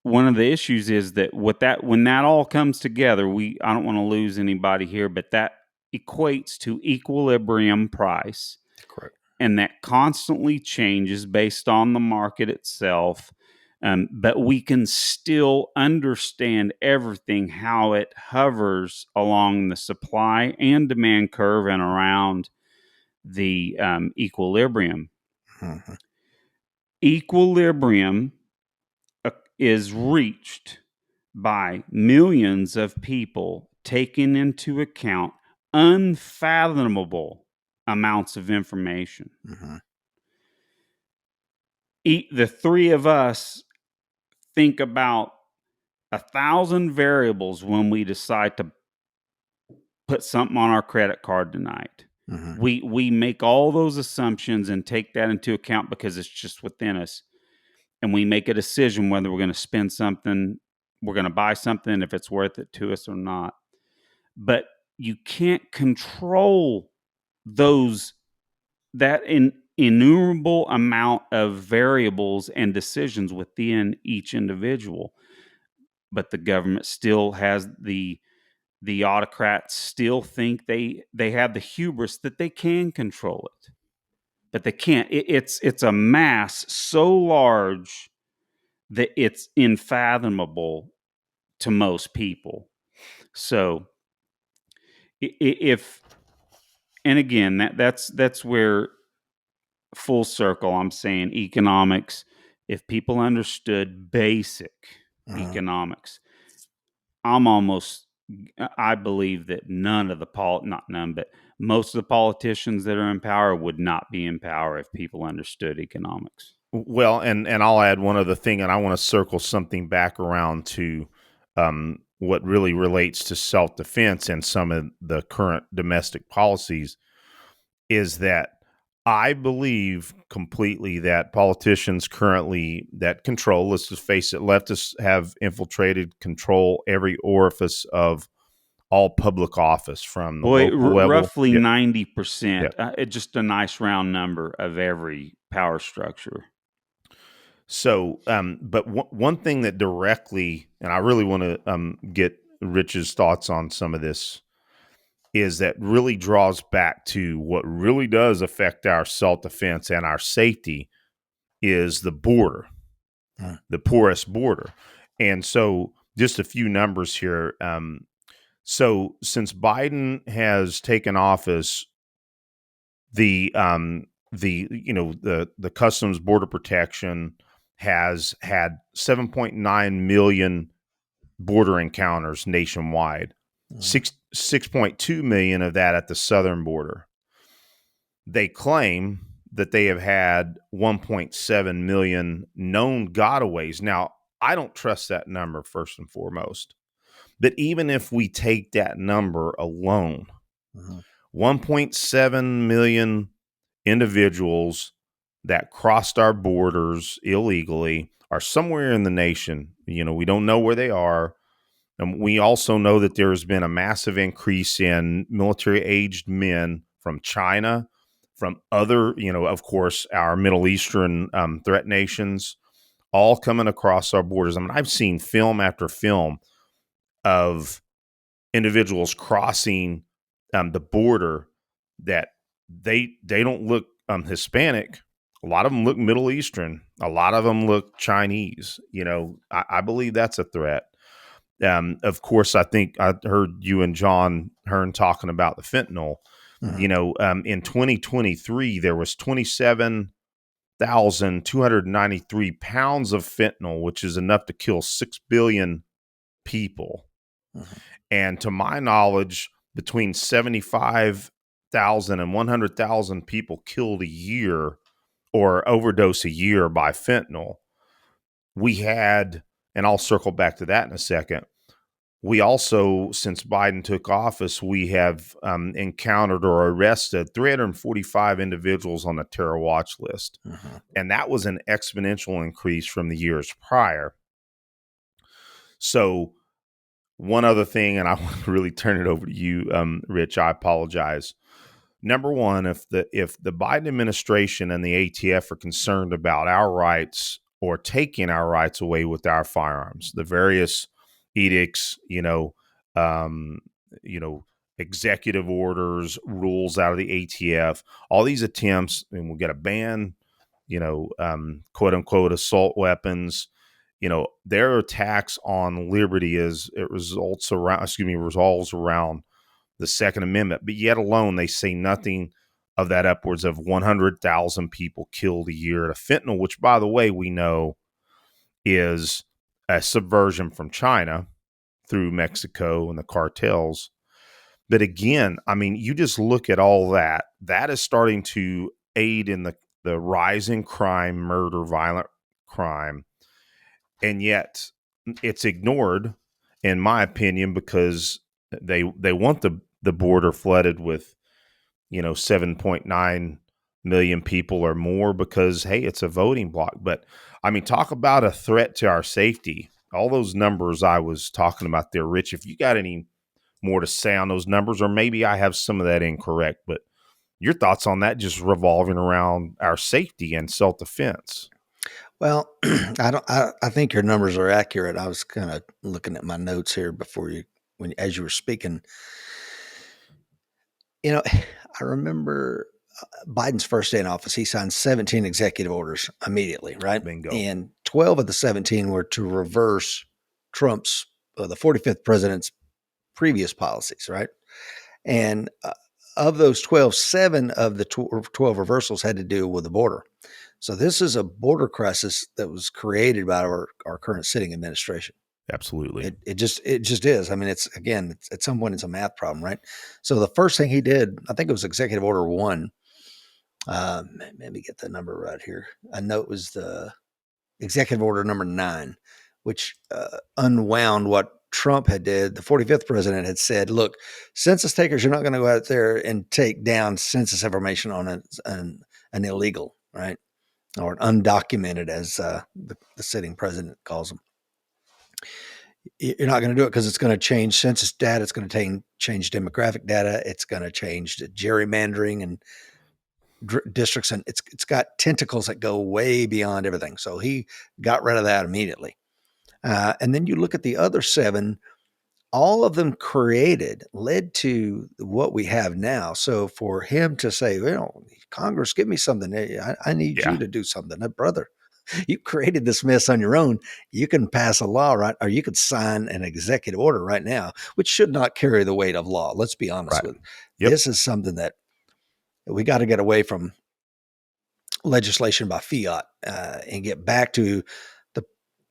one of the issues is that when that all comes together, I don't want to lose anybody here, but that equates to equilibrium price, Correct. and that constantly changes based on the market itself. But we can still understand everything, how it hovers along the supply and demand curve and around the equilibrium. Mm-hmm. Equilibrium is reached by millions of people taking into account unfathomable amounts of information. Mm-hmm. The three of us think about 1,000 variables when we decide to put something on our credit card tonight. Mm-hmm. We make all those assumptions and take that into account because it's just within us. And we make a decision whether we're going to spend something, we're going to buy something, if it's worth it to us or not. But you can't control that innumerable amount of variables and decisions within each individual. But the government still has the autocrats still think they have the hubris that they can control it, but they can't. It's a mass so large that it's unfathomable to most people. So if and again that's where, full circle, I'm saying economics, if people understood basic Mm-hmm. economics, I'm almost I believe that not none, but most of the politicians that are in power would not be in power if people understood economics. Well, and I'll add one other thing, and I want to circle something back around to what really relates to self-defense and some of the current domestic policies is that I believe completely that politicians currently that control, let's just face it, leftists have infiltrated, control every orifice of all public office from the Boy, local level. roughly Yeah, 90%. yeah. It's just a nice round number of every power structure. So, but one thing that directly, and I really want to get Rich's thoughts on some of this, is that really draws back to what really does affect our self defense and our safety is the border, the porous border. And so, just a few numbers here. So, since Biden has taken office, the Customs Border Protection has had 7.9 million border encounters nationwide. 6.2 million of that at the southern border. They claim that they have had 1.7 million known gotaways. Now, I don't trust that number first and foremost. But even if we take that number alone, 1.7 million individuals that crossed our borders illegally are somewhere in the nation. We don't know where they are. And we also know that there has been a massive increase in military aged men from China, from other, of course, our Middle Eastern threat nations, all coming across our borders. I mean, I've seen film after film of individuals crossing the border that they don't look Hispanic. A lot of them look Middle Eastern. A lot of them look Chinese. I believe that's a threat. Of course, I think I heard you and John Hearn talking about the fentanyl. In 2023, there was 27,293 pounds of fentanyl, which is enough to kill 6 billion people. And to my knowledge, between 75,000 and 100,000 people killed a year or overdose a year by fentanyl. We had, and I'll circle back to that in a second. We also, since Biden took office, we have encountered or arrested 345 individuals on the terror watch list. And that was an exponential increase from the years prior. So one other thing, and I want to really turn it over to you, Rich, I apologize. Number one, if the Biden administration and the ATF are concerned about our rights or taking our rights away with our firearms, the various edicts, executive orders, rules out of the ATF, all these attempts, and we'll get a ban, quote unquote, assault weapons. Their attacks on liberty revolves around the Second Amendment, but yet alone they say nothing of that upwards of 100,000 people killed a year to fentanyl, which, by the way, we know is a subversion from China through Mexico and the cartels. But again, I mean, you just look at all that. That is starting to aid in the rise in crime, murder, violent crime. And yet it's ignored, in my opinion, because they want the border flooded with 7.9 million people or more because, hey, it's a voting block. But I mean, talk about a threat to our safety. All those numbers I was talking about there, Rich, if you got any more to say on those numbers, or maybe I have some of that incorrect, but your thoughts on that just revolving around our safety and self-defense. Well, I think your numbers are accurate. I was kind of looking at my notes here as you were speaking. I remember Biden's first day in office, he signed 17 executive orders immediately, right? Bingo. And 12 of the 17 were to reverse Trump's, the 45th president's previous policies, right? And of those 12, 7 of the 12 reversals had to do with the border. So this is a border crisis that was created by our current sitting administration. Absolutely. It just is. I mean, it's at some point it's a math problem, right? So the first thing he did, I think it was Executive Order 1. Let me get the number right here. I know it was the Executive Order number 9, which unwound what Trump had did. The 45th president had said, "Look, census takers, you're not going to go out there and take down census information on an illegal, right, or an undocumented, as the sitting president calls them. You're not going to do it because it's going to change census data. It's going to change demographic data. It's going to change the gerrymandering and districts, and it's got tentacles that go way beyond everything." So he got rid of that immediately. And then you look at the other 7, all of them led to what we have now. So for him to say, Congress, give me something. I need Yeah. you to do something. Brother, you created this mess on your own. You can pass a law, right? Or you could sign an executive order right now, which should not carry the weight of law. Let's be honest Right. with it. Yep. This is something that we got to get away from legislation by fiat and get back to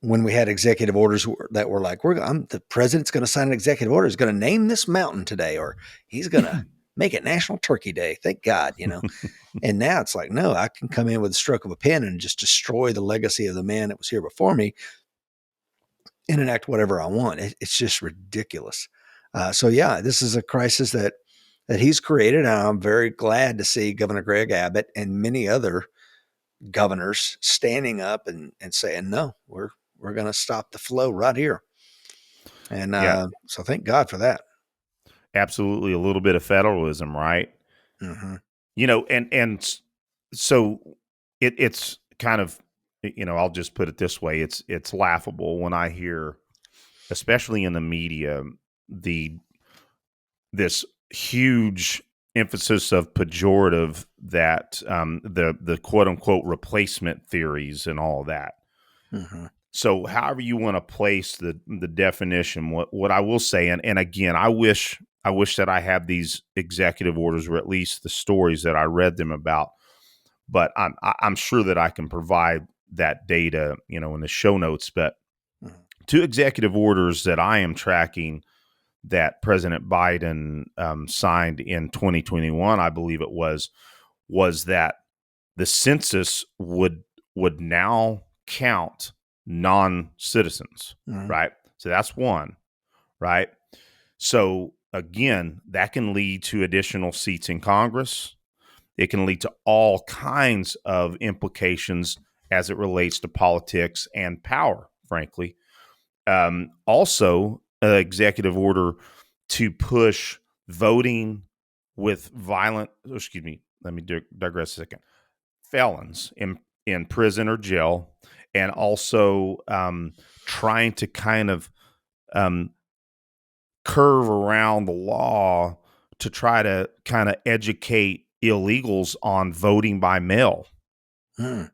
when we had executive orders that were like, the president's going to sign an executive order. He's going to name this mountain today, or he's going to make it National Turkey Day. Thank God, And now it's like, no, I can come in with a stroke of a pen and just destroy the legacy of the man that was here before me and enact whatever I want. It's just ridiculous. So yeah, this is a crisis that he's created. And I'm very glad to see Governor Greg Abbott and many other governors standing up and saying, no, we're going to stop the flow right here. And Yeah. so thank God for that. Absolutely. A little bit of federalism, right? Mm-hmm. And so it's kind of, I'll just put it this way. It's laughable when I hear, especially in the media, this huge emphasis of pejorative that the quote unquote replacement theories and all of that. Mm-hmm. So however you want to place the definition, what I will say, and again, I wish that I have these executive orders, or at least the stories that I read them about, but I'm sure that I can provide that data, in the show notes. But Mm-hmm. 2 executive orders that I am tracking that President Biden signed in 2021, I believe it was that the census would now count non-citizens, Mm-hmm. right? So that's one, right? So again, that can lead to additional seats in Congress. It can lead to all kinds of implications as it relates to politics and power, frankly. Also, executive order to push voting with violent, excuse me, let me digress a second, felons in prison or jail, and also trying to kind of um, curve around the law to try to kind of educate illegals on voting by mail. Mm-hmm.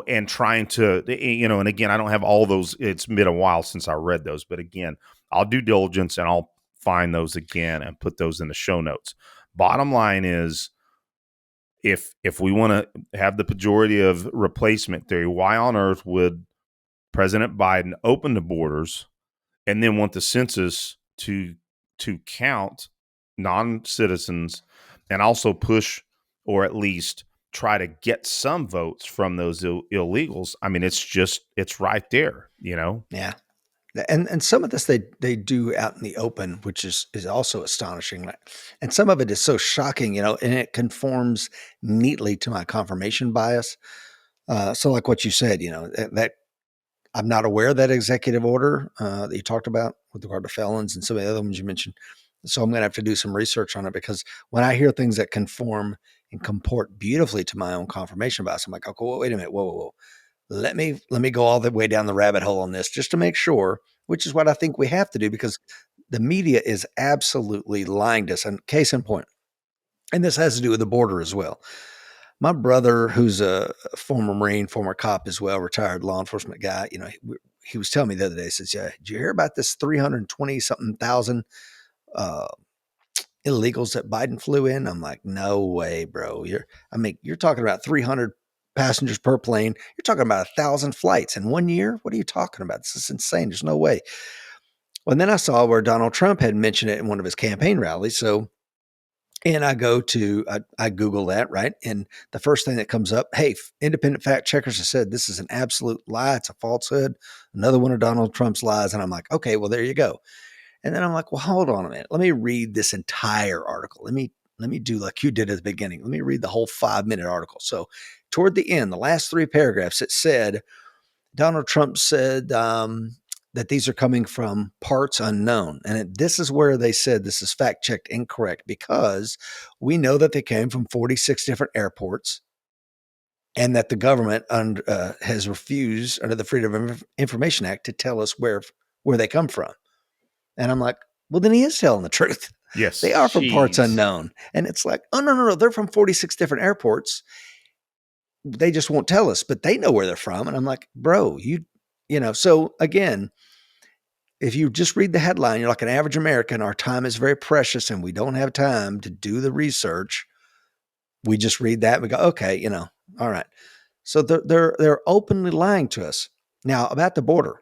And trying to, and again, I don't have all those. It's been a while since I read those, but again, I'll do diligence and I'll find those again and put those in the show notes. Bottom line is, if we want to have the pejorative of replacement theory, why on earth would President Biden open the borders and then want the census to count non-citizens and also push, or at least try to get some votes from those illegals? I mean, it's right there, Yeah. And some of this they do out in the open, which is also astonishing. And some of it is so shocking, and it conforms neatly to my confirmation bias. So like what you said, that I'm not aware of that executive order that you talked about with regard to felons and some of the other ones you mentioned. So I'm going to have to do some research on it, because when I hear things that conform and comport beautifully to my own confirmation bias, I'm like, okay, well, wait a minute, whoa. Let me go all the way down the rabbit hole on this just to make sure, which is what I think we have to do, because the media is absolutely lying to us. And case in point, and this has to do with the border as well. My brother, who's a former Marine, former cop as well, retired law enforcement guy, he was telling me the other day, he says, yeah, did you hear about this 320 something thousand uh, illegals that Biden flew in? I'm like, no way, bro. You're talking about 300 passengers per plane. You're talking about 1,000 flights in 1 year. What are you talking about? This is insane. There's no way. Well, and then I saw where Donald Trump had mentioned it in one of his campaign rallies. So, and I I Google that, right? And the first thing that comes up, hey, independent fact checkers have said this is an absolute lie. It's a falsehood. Another one of Donald Trump's lies. And I'm like, okay, well, there you go. And then I'm like, well, hold on a minute. Let me read this entire article. Let me do like you did at the beginning. Let me read the whole 5-minute article. So toward the end, the last 3 paragraphs, it said, Donald Trump said that these are coming from parts unknown. And this is where they said this is fact checked incorrect, because we know that they came from 46 different airports and that the government has refused under the Freedom of Information Act to tell us where they come from. And I'm like, well, then he is telling the truth. Yes. They are from parts Jeez. unknown. And it's like, oh, no. They're from 46 different airports. They just won't tell us, but they know where they're from. And I'm like, bro, so again, if you just read the headline, you're like an average American. Our time is very precious and we don't have time to do the research. We just read that and we go, okay, all right. So they're openly lying to us. Now, about the border.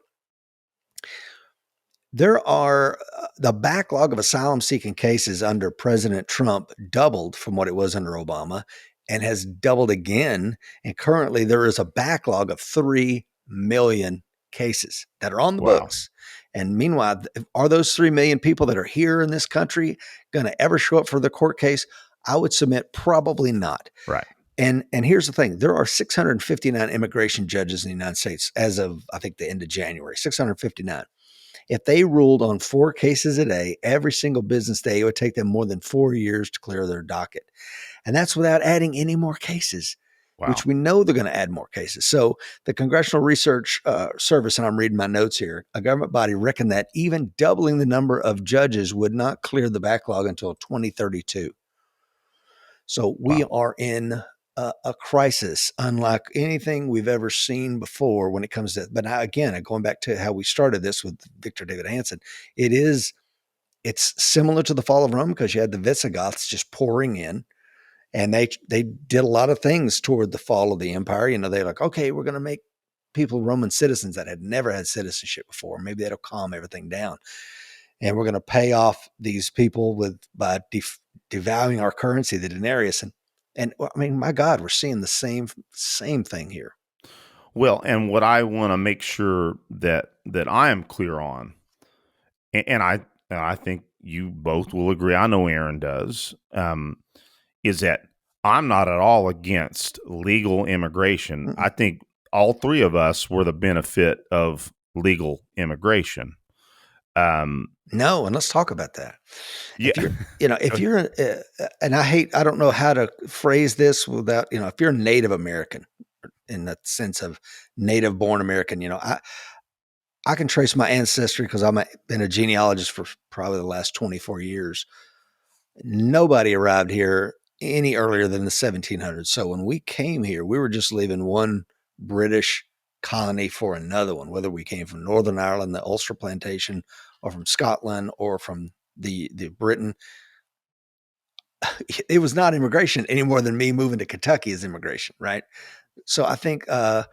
There are the backlog of asylum seeking cases under President Trump doubled from what it was under Obama and has doubled again. And currently there is a backlog of 3 million cases that are on the Wow. books. And meanwhile, are those 3 million people that are here in this country going to ever show up for the court case? I would submit probably not. Right. And here's the thing. There are 659 immigration judges in the United States as of, I think, the end of January, 659. If they ruled on 4 cases a day, every single business day, it would take them more than 4 years to clear their docket. And that's without adding any more cases, Wow. which we know they're going to add more cases. So the Congressional Research Service, and I'm reading my notes here, a government body reckoned that even doubling the number of judges would not clear the backlog until 2032. So we are in a crisis unlike anything we've ever seen before when it comes to, but now, again, going back to how we started this with Victor David Hanson, it's similar to the fall of Rome because you had the Visigoths just pouring in, and they did a lot of things toward the fall of the empire. They're like, okay, we're going to make people Roman citizens that had never had citizenship before. Maybe that'll calm everything down. And we're going to pay off these people by devaluing our currency, the denarius. And I mean, my God, we're seeing the same thing here. Well, and what I want to make sure that I am clear on, and I think you both will agree, I know Aaron does, is that I'm not at all against legal immigration. Mm-mm. I think all 3 of us were the benefit of legal immigration. No, and let's talk about that. Yeah. If you're, and I don't know how to phrase this without, if you're a Native American in the sense of native born American, I can trace my ancestry because I've been a genealogist for probably the last 24 years. Nobody arrived here any earlier than the 1700s. So when we came here, we were just leaving one British colony for another one, whether we came from Northern Ireland, the Ulster Plantation, or from Scotland, or from the Britain. It was not immigration any more than me moving to Kentucky is immigration, right? So I think for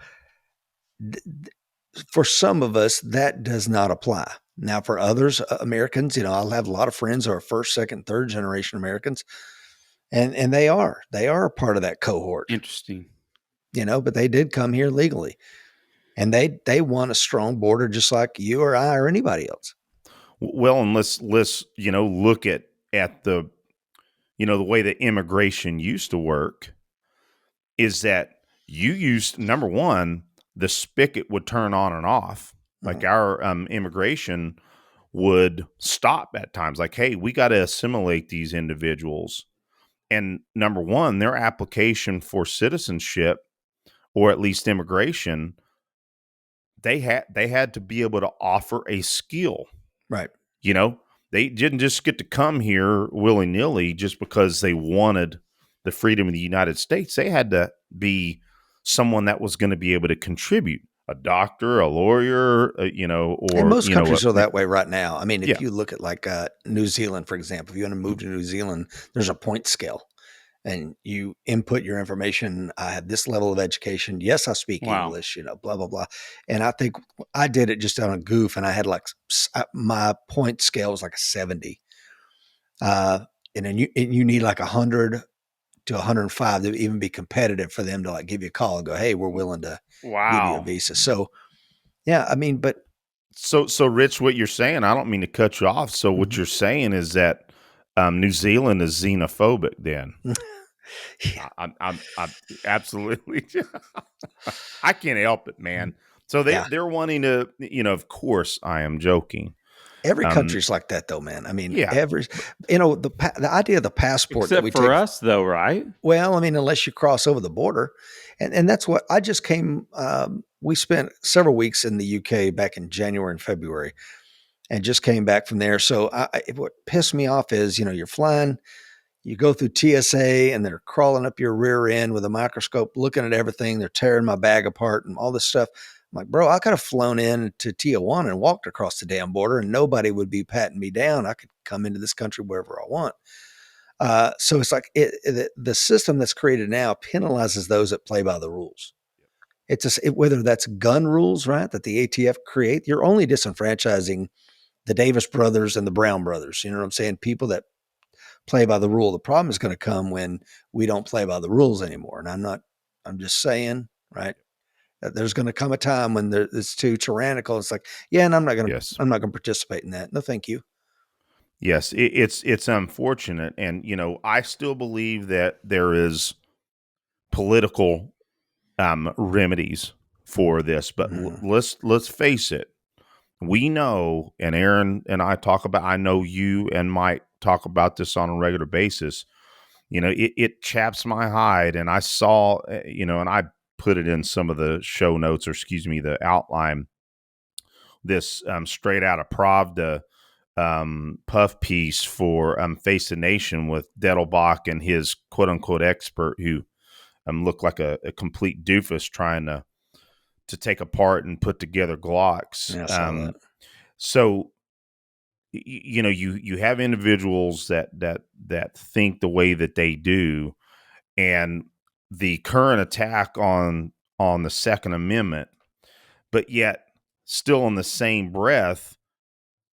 some of us, that does not apply. Now, for others, Americans, I'll have a lot of friends who are first, second, third generation Americans, and they are a part of that cohort. Interesting. But they did come here legally, and they want a strong border just like you or I or anybody else. Well, and let's look at the the way that immigration used to work is that you used, number one, the spigot would turn on and off. Like our immigration would stop at times. Like, hey, we got to assimilate these individuals. And number one, their application for citizenship or at least immigration, they had to be able to offer a skill. Right. They didn't just get to come here willy-nilly just because they wanted the freedom of the United States. They had to be someone that was going to be able to contribute. A doctor, a lawyer, or and most countries are that way right now. I mean, if Yeah. you look at like New Zealand, for example, if you want to move to New Zealand, there's a point scale, and you input your information. I have this level of education. Yes, I speak Wow. English, blah, blah, blah. And I think I did it just on a goof, and I had my point scale was like a 70. And then you need like 100 to 105 to even be competitive for them to like give you a call and go, hey, we're willing to give you a Wow. visa. So, yeah, I mean, but So Rich, what you're saying, I don't mean to cut you off. So what you're saying is that New Zealand is xenophobic then? yeah, I'm absolutely. I can't help it, man. So yeah. they're wanting to, of course, I am joking. Every Um, country's like that, though, man. I mean, yeah, the idea of the passport that we Except for take. us, though, right? Well, I mean, unless you cross over the border, and that's what I just came. We spent several weeks in the UK back in January and February, and just came back from there. So what pissed me off is, you're flying, you go through TSA, and they're crawling up your rear end with a microscope, looking at everything. They're tearing my bag apart and all this stuff. I'm like, bro, I could have flown in to Tijuana and walked across the damn border, and nobody would be patting me down. I could come into this country wherever I want. So it's like the system that's created now penalizes those that play by the rules. Whether that's gun rules, right, that the ATF create, you're only disenfranchising the Davis brothers and the Brown brothers. You know what I'm saying? People that play by the rule. The problem is going to come when we don't play by the rules anymore. And I'm just saying, right, that there's going to come a time when it's too tyrannical. It's like, yeah, and yes, I'm not going to participate in that. No, thank you. yes. It's unfortunate, and I still believe that there is political remedies for this. But Mhm. let's face it. We know, and Aaron and I talk about. I know you and Mike talk about this on a regular basis. It chaps my hide, and I saw, and I put it in some of the show notes, or excuse me, the outline. This straight out of Pravda puff piece for Face the Nation with Dettelbach and his quote unquote expert who looked like a complete doofus trying to take apart and put together Glocks. Yeah, I saw that. So you have individuals that think the way that they do, and the current attack on the Second Amendment, but yet still in the same breath,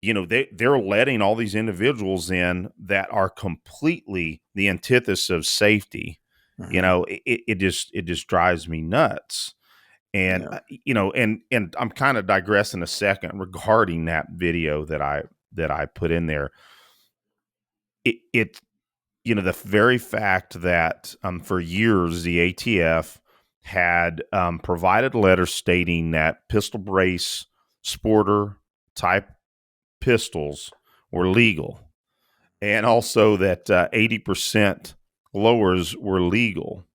they're letting all these individuals in that are completely the antithesis of safety. Mhm. It just drives me nuts. And Yeah. and I'm kind of digressing a second regarding that video that I put in there. It the very fact that for years the ATF had provided letters stating that pistol brace sporter type pistols were legal, and also that 80% lowers were legal.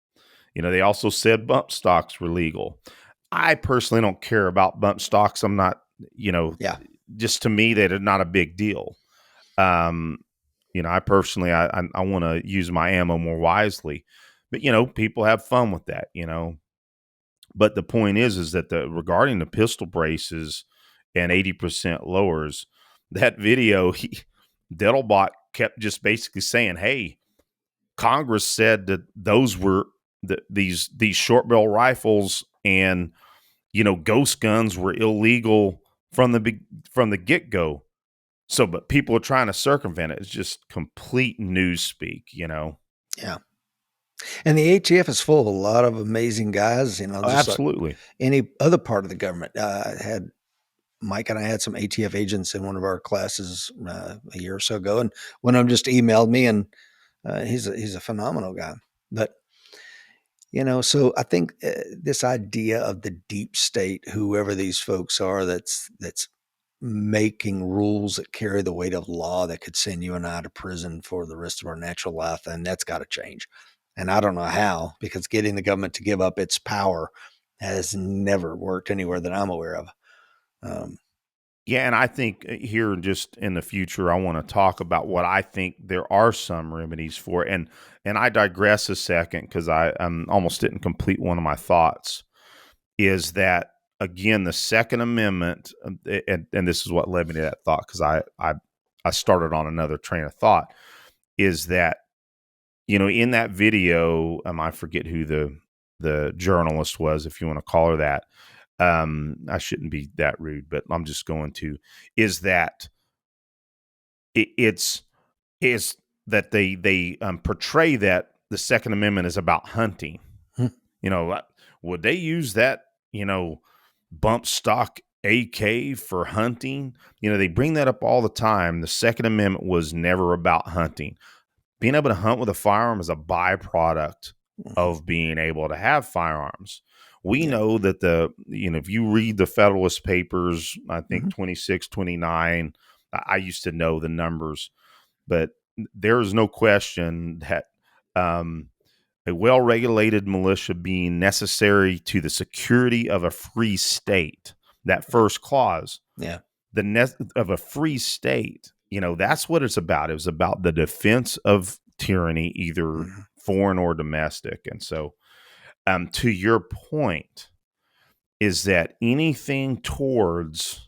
They also said bump stocks were legal. I personally don't care about bump stocks. I'm not, Yeah. just to me, that are not a big deal. Um, I personally, I want to use my ammo more wisely, but people have fun with that. But the point is that regarding the pistol braces and 80% lowers, that video, Dettelbach kept just basically saying, "Hey, Congress said that those were these short barrel rifles and ghost guns were illegal from the get go." So, but people are trying to circumvent it. It's just complete news speak. Yeah. And the ATF is full of a lot of amazing guys, Oh, just like absolutely. any other part of the government. Mike and I had some ATF agents in one of our classes a year or so ago, and one of them just emailed me, and he's a phenomenal guy. But so I think this idea of the deep state, whoever these folks are, that's making rules that carry the weight of law that could send you and I to prison for the rest of our natural life, and that's got to change. And I don't know how, because getting the government to give up its power has never worked anywhere that I'm aware of. Um, Yeah, and I think here just in the future, I want to talk about what I think there are some remedies for, and I digress a second because I almost didn't complete one of my thoughts. Is that again the Second Amendment, and this is what led me to that thought because I started on another train of thought. Is that in that video, I forget who the journalist was, if you want to call her that. I shouldn't be that rude, but I'm just going to, is that it's is that they portray that the Second Amendment is about hunting. Hmm. Would they use that, bump stock AK for hunting? They bring that up all the time. The Second Amendment was never about hunting. Being able to hunt with a firearm is a byproduct of being able to have firearms. We Yeah. know that if you read the Federalist Papers, I think Mhm. 26, 29, I used to know the numbers, but there is no question that a well-regulated militia being necessary to the security of a free state, that first clause, Yeah. of a free state, that's what it's about. It was about the defense of tyranny, either Mhm. foreign or domestic. And so, to your point, is that anything towards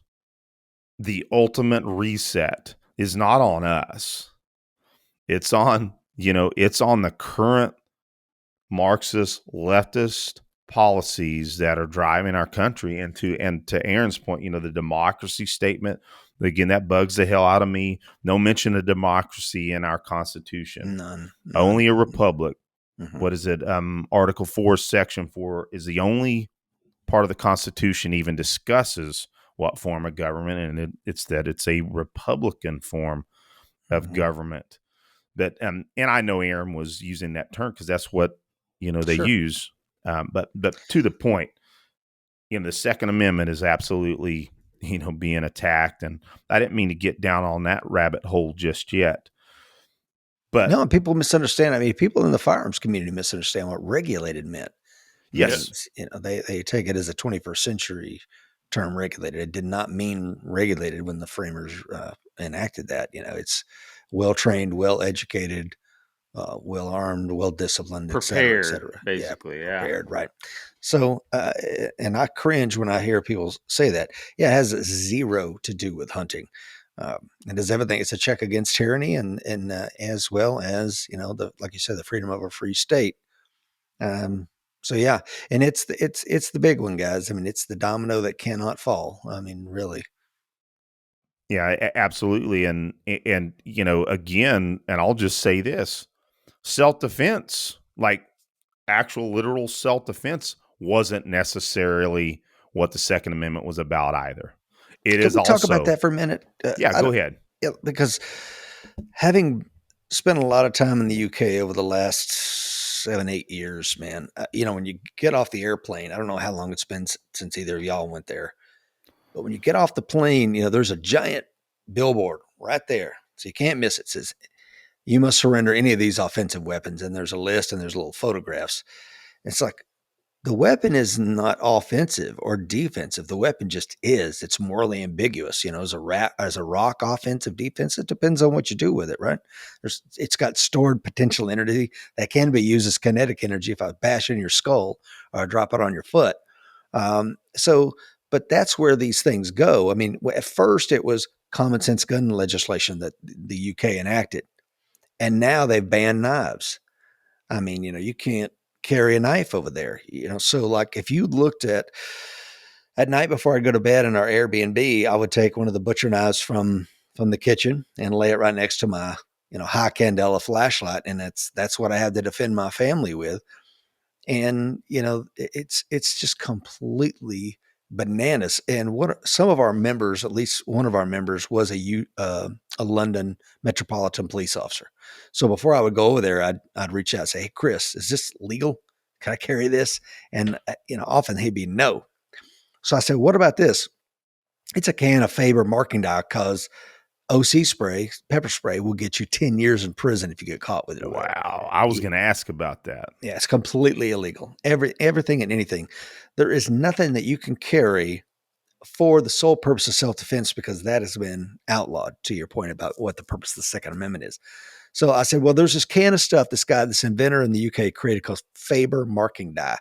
the ultimate reset is not on us. It's on, it's on the current Marxist leftist policies that are driving our country. And to Aaron's point, the democracy statement, again, that bugs the hell out of me. No mention of democracy in our Constitution. None. Only a republic. Mhm. What is it? Article 4, Section 4 is the only part of the Constitution even discusses what form of government, and it's that it's a Republican form of Mhm. government. But and I know Aaron was using that term because that's what they Sure. use. But to the point, the Second Amendment is absolutely being attacked, and I didn't mean to get down on that rabbit hole just yet. But No, people misunderstand. I mean, people in the firearms community misunderstand what regulated meant. yes, They take it as a 21st century term, regulated. It did not mean regulated when the framers enacted that. It's well trained, well educated, well armed, well disciplined, et cetera, et Prepared, cetera. Yeah, basically. Yeah. prepared, right? So, and I cringe when I hear people say that. Yeah, it has zero to do with hunting. It does everything. It's a check against tyranny, and as well as the like you said, the freedom of a free state. So yeah, and it's the big one, guys. I mean, it's the domino that cannot fall. I mean, really. yeah, absolutely, and again, and I'll just say this: self defense, like actual literal self defense, wasn't necessarily what the Second Amendment was about either. It Can is we talk about also, that for a minute? yeah. I Go don't, ahead. yeah, because having spent a lot of time in the UK over the last 7, 8 years, man, when you get off the airplane, I don't know how long it's been since either of y'all went there, but when you get off the plane, there's a giant billboard right there, so you can't miss it. It says you must surrender any of these offensive weapons, and there's a list and there's little photographs. It's like the weapon is not offensive or defensive. The weapon just is. It's morally ambiguous. As a rock, offensive, defense. It depends on what you do with it, right? It's got stored potential energy that can be used as kinetic energy if I bash in your skull or I drop it on your foot. But that's where these things go. I mean, at first it was common sense gun legislation that the UK enacted, and now they've banned knives. I mean, you can't carry a knife over there. So like if you looked at night before I'd go to bed in our Airbnb, I would take one of the butcher knives from the kitchen and lay it right next to my, high candela flashlight. And that's what I had to defend my family with. And, it's just completely bananas. And what some of our members, at least one of our members, was a London metropolitan police officer. So before I would go over there, I'd reach out and say, "Hey, Chris, is this legal? Can I carry this?" And often he'd be no. So I said, "What about this? It's a can of Faber marking dye because OC spray, pepper spray, will get you 10 years in prison if you get caught with it over there." Wow, I was going to ask about that. Yeah, it's completely illegal. Everything and anything. There is nothing that you can carry for the sole purpose of self-defense because that has been outlawed, to your point about what the purpose of the Second Amendment is. So I said, well, there's this can of stuff this inventor in the UK created called Faber marking dye.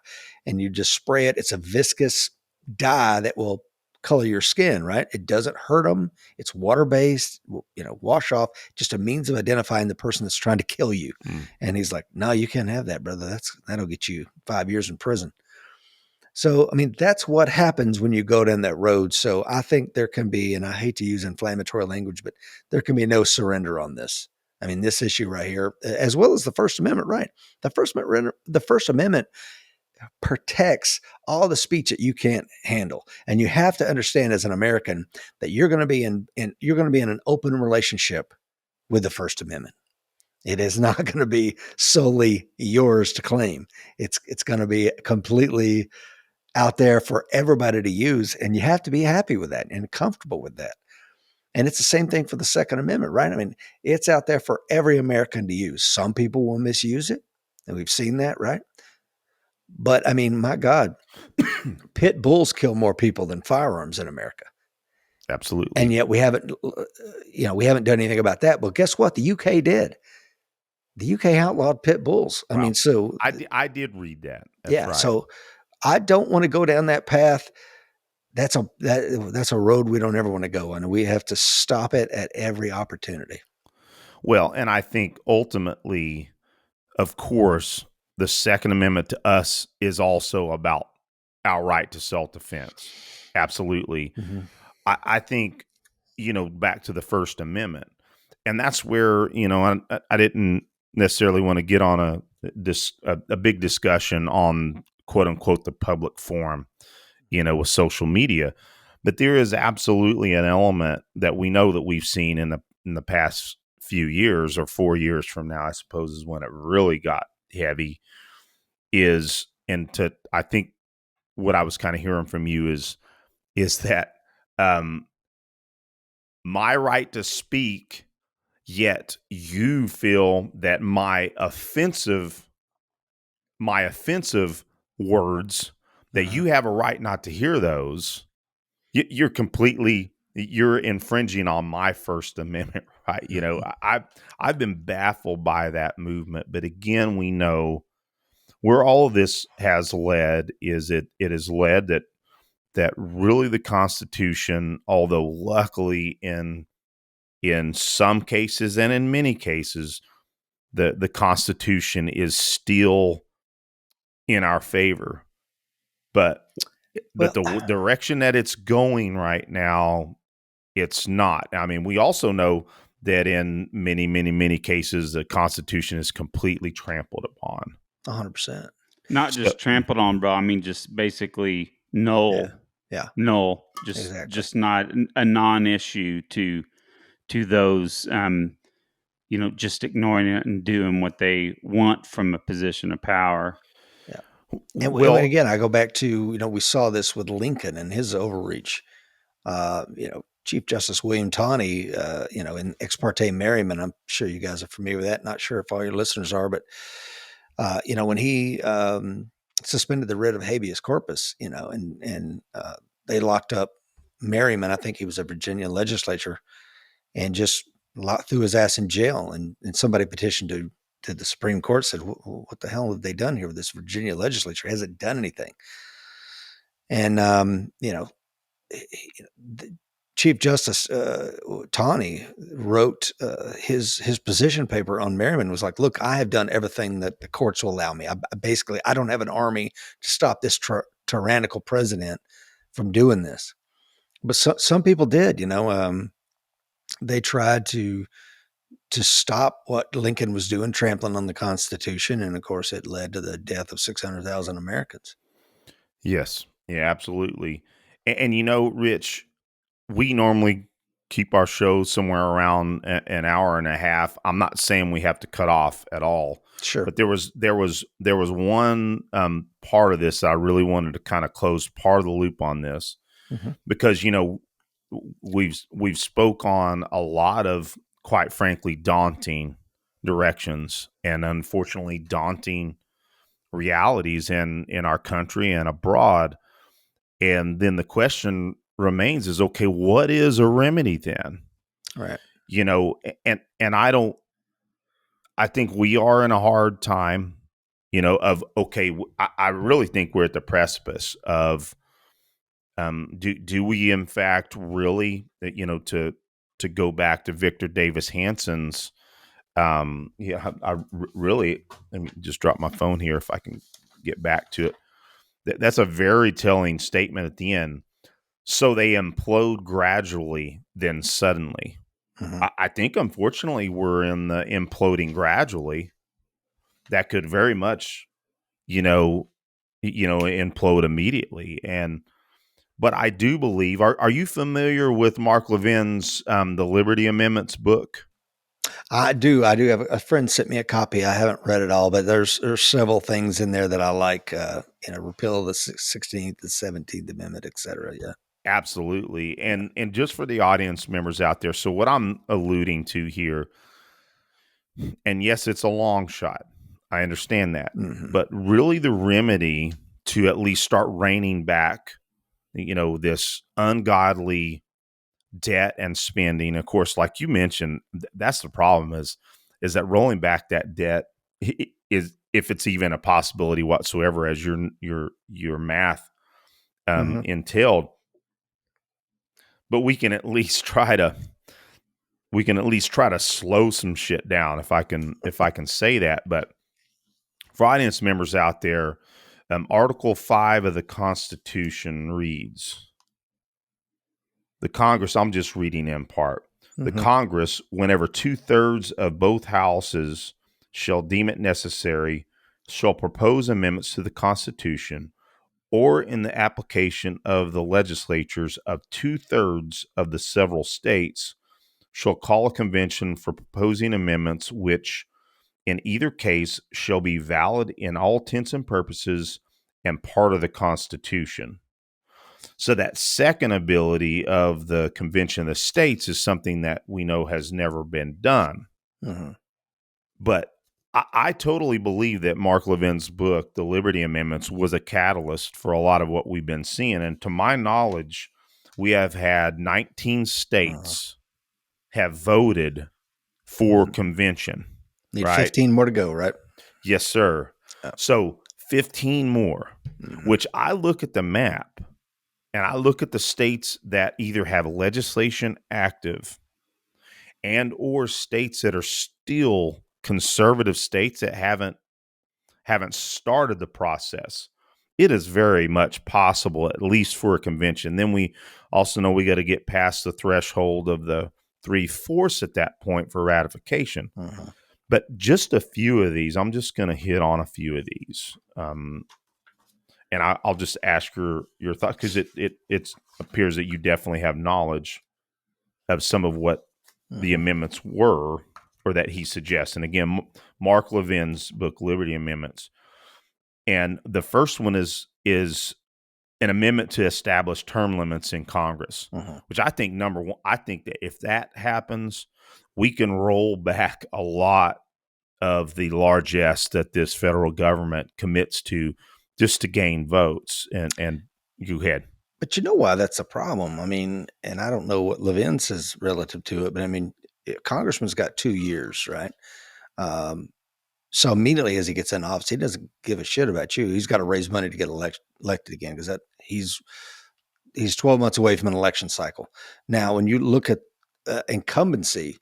And you just spray it. It's a viscous dye that will color of your skin, right? It doesn't hurt them. It's water based, wash off, just a means of identifying the person that's trying to kill you. Mm. And he's like, no, you can't have that, brother. That'll get you 5 years in prison. So, I mean, that's what happens when you go down that road. So I think there can be, and I hate to use inflammatory language, but there can be no surrender on this. I mean, this issue right here, as well as the First Amendment, right? The First Amendment protects all the speech that you can't handle. And you have to understand as an American that you're going to be in an open relationship with the First Amendment. It is not going to be solely yours to claim. It's going to be completely out there for everybody to use, and you have to be happy with that and comfortable with that. And it's the same thing for the Second Amendment, right? I mean, it's out there for every American to use. Some people will misuse it, and we've seen that, right? But I mean, my God, pit bulls kill more people than firearms in America. Absolutely. And yet we haven't done anything about that. But guess what? The UK did. The UK outlawed pit bulls. I mean, so I did read that. That's yeah. right. So I don't want to go down that path. That's a road we don't ever want to go on. And we have to stop it at every opportunity. Well, and I think ultimately, of course, the Second Amendment to us is also about our right to self-defense. Absolutely. Mm-hmm. I think, back to the First Amendment, and that's where, I didn't necessarily want to get on a big discussion on quote unquote the public forum, with social media, but there is absolutely an element that we know that we've seen in the past few years, or 4 years from now, I suppose, is when it really got heavy. I think what I was kind of hearing from you is that my right to speak, yet you feel that my offensive words, that you have a right not to hear those. You're infringing on my First Amendment right. I've been baffled by that movement, but again, we know where all of this has led is it has led that really the Constitution, although luckily in some cases and in many cases, the Constitution is still in our favor, but the direction that it's going right now, it's not. I mean, we also know that in many, many, many cases, the Constitution is completely trampled upon. 100%. Not just trampled on, bro. I mean, just basically null. Yeah. Null. Exactly. Just not a non-issue to those, just ignoring it and doing what they want from a position of power. Yeah. And again, I go back to, we saw this with Lincoln and his overreach. Chief Justice William Tawney, in Ex parte Merryman, I'm sure you guys are familiar with that. Not sure if all your listeners are, but, when he suspended the writ of habeas corpus, and they locked up Merryman, I think he was a Virginia legislature, and just threw his ass in jail. And somebody petitioned to the Supreme Court, said, what the hell have they done here with this Virginia legislature? It hasn't done anything. And, Chief Justice Tawney wrote his position paper on Merryman, was like, look, I have done everything that the courts will allow me. I don't have an army to stop this tyrannical president from doing this. But some people did, they tried to stop what Lincoln was doing, trampling on the Constitution. And of course, it led to the death of 600,000 Americans. Yes. Yeah, absolutely. And Rich, we normally keep our shows somewhere around an hour and a half. I'm not saying we have to cut off at all. Sure. But there was one part of this I really wanted to kind of close part of the loop on this, because we've spoke on a lot of, quite frankly, daunting directions and unfortunately daunting realities in our country and abroad. And then the question remains is, okay, what is a remedy then? Right. And I think we are in a hard time, I really think we're at the precipice of Do we in fact really, to go back to Victor Davis Hanson's, really, let me just drop my phone here if I can get back to it. That's a very telling statement at the end. So they implode gradually, then suddenly. Mm-hmm. I think, unfortunately, we're in the imploding gradually. That could very much, implode immediately. But I do believe. Are you familiar with Mark Levin's The Liberty Amendments book? I do. I do have a friend sent me a copy. I haven't read it all, but there's several things in there that I like. Repeal of the 16th, the 17th Amendment, et cetera. Yeah. Absolutely. And just for the audience members out there, so what I'm alluding to here, and yes, it's a long shot. I understand that. Mm-hmm. But really the remedy to at least start reining back, this ungodly debt and spending, of course, like you mentioned, that's the problem is that rolling back that debt is, if it's even a possibility whatsoever, as your math Mm-hmm. entailed. But we can at least try to slow some shit down, if I can say that. But for audience members out there, Article 5 of the Constitution reads, the Congress, I'm just reading in part, the Mm-hmm. Congress, whenever 2/3 of both houses shall deem it necessary, shall propose amendments to the Constitution, or in the application of the legislatures of 2/3 of the several states, shall call a convention for proposing amendments, which in either case shall be valid in all intents and purposes and part of the Constitution. So that second ability of the Convention of the States is something that we know has never been done. Mm-hmm. But I totally believe that Mark Levin's book, The Liberty Amendments, was a catalyst for a lot of what we've been seeing. And to my knowledge, we have had 19 Uh-huh. states have voted for Mm-hmm. convention, Need right? 15 more to go, right? Yes, sir. Yeah. So 15 more, Mm-hmm. which I look at the map and I look at the states that either have legislation active and or states that are still conservative states that haven't started the process. It is very much possible, at least for a convention. Then we also know we got to get past the threshold of the 3/4 at that point for ratification. Mm-hmm. But just a few of these, I'm just going to hit on a few of these. And I'll just ask your thoughts, because it appears that you definitely have knowledge of some of what the Mm-hmm. amendments were, or that he suggests. And again, Mark Levin's book, Liberty Amendments. And the first one is an amendment to establish term limits in Congress, Mm-hmm. which I think, number one, I think that if that happens, we can roll back a lot of the largesse that this federal government commits to just to gain votes. And go ahead. But you know why that's a problem? I mean, and I don't know what Levin says relative to it, but I mean, Congressman's got 2 years, right? Um, so immediately as he gets in office, he doesn't give a shit about you. He's got to raise money to get elected again, because that he's 12 months away from an election cycle. Now, when you look at incumbency,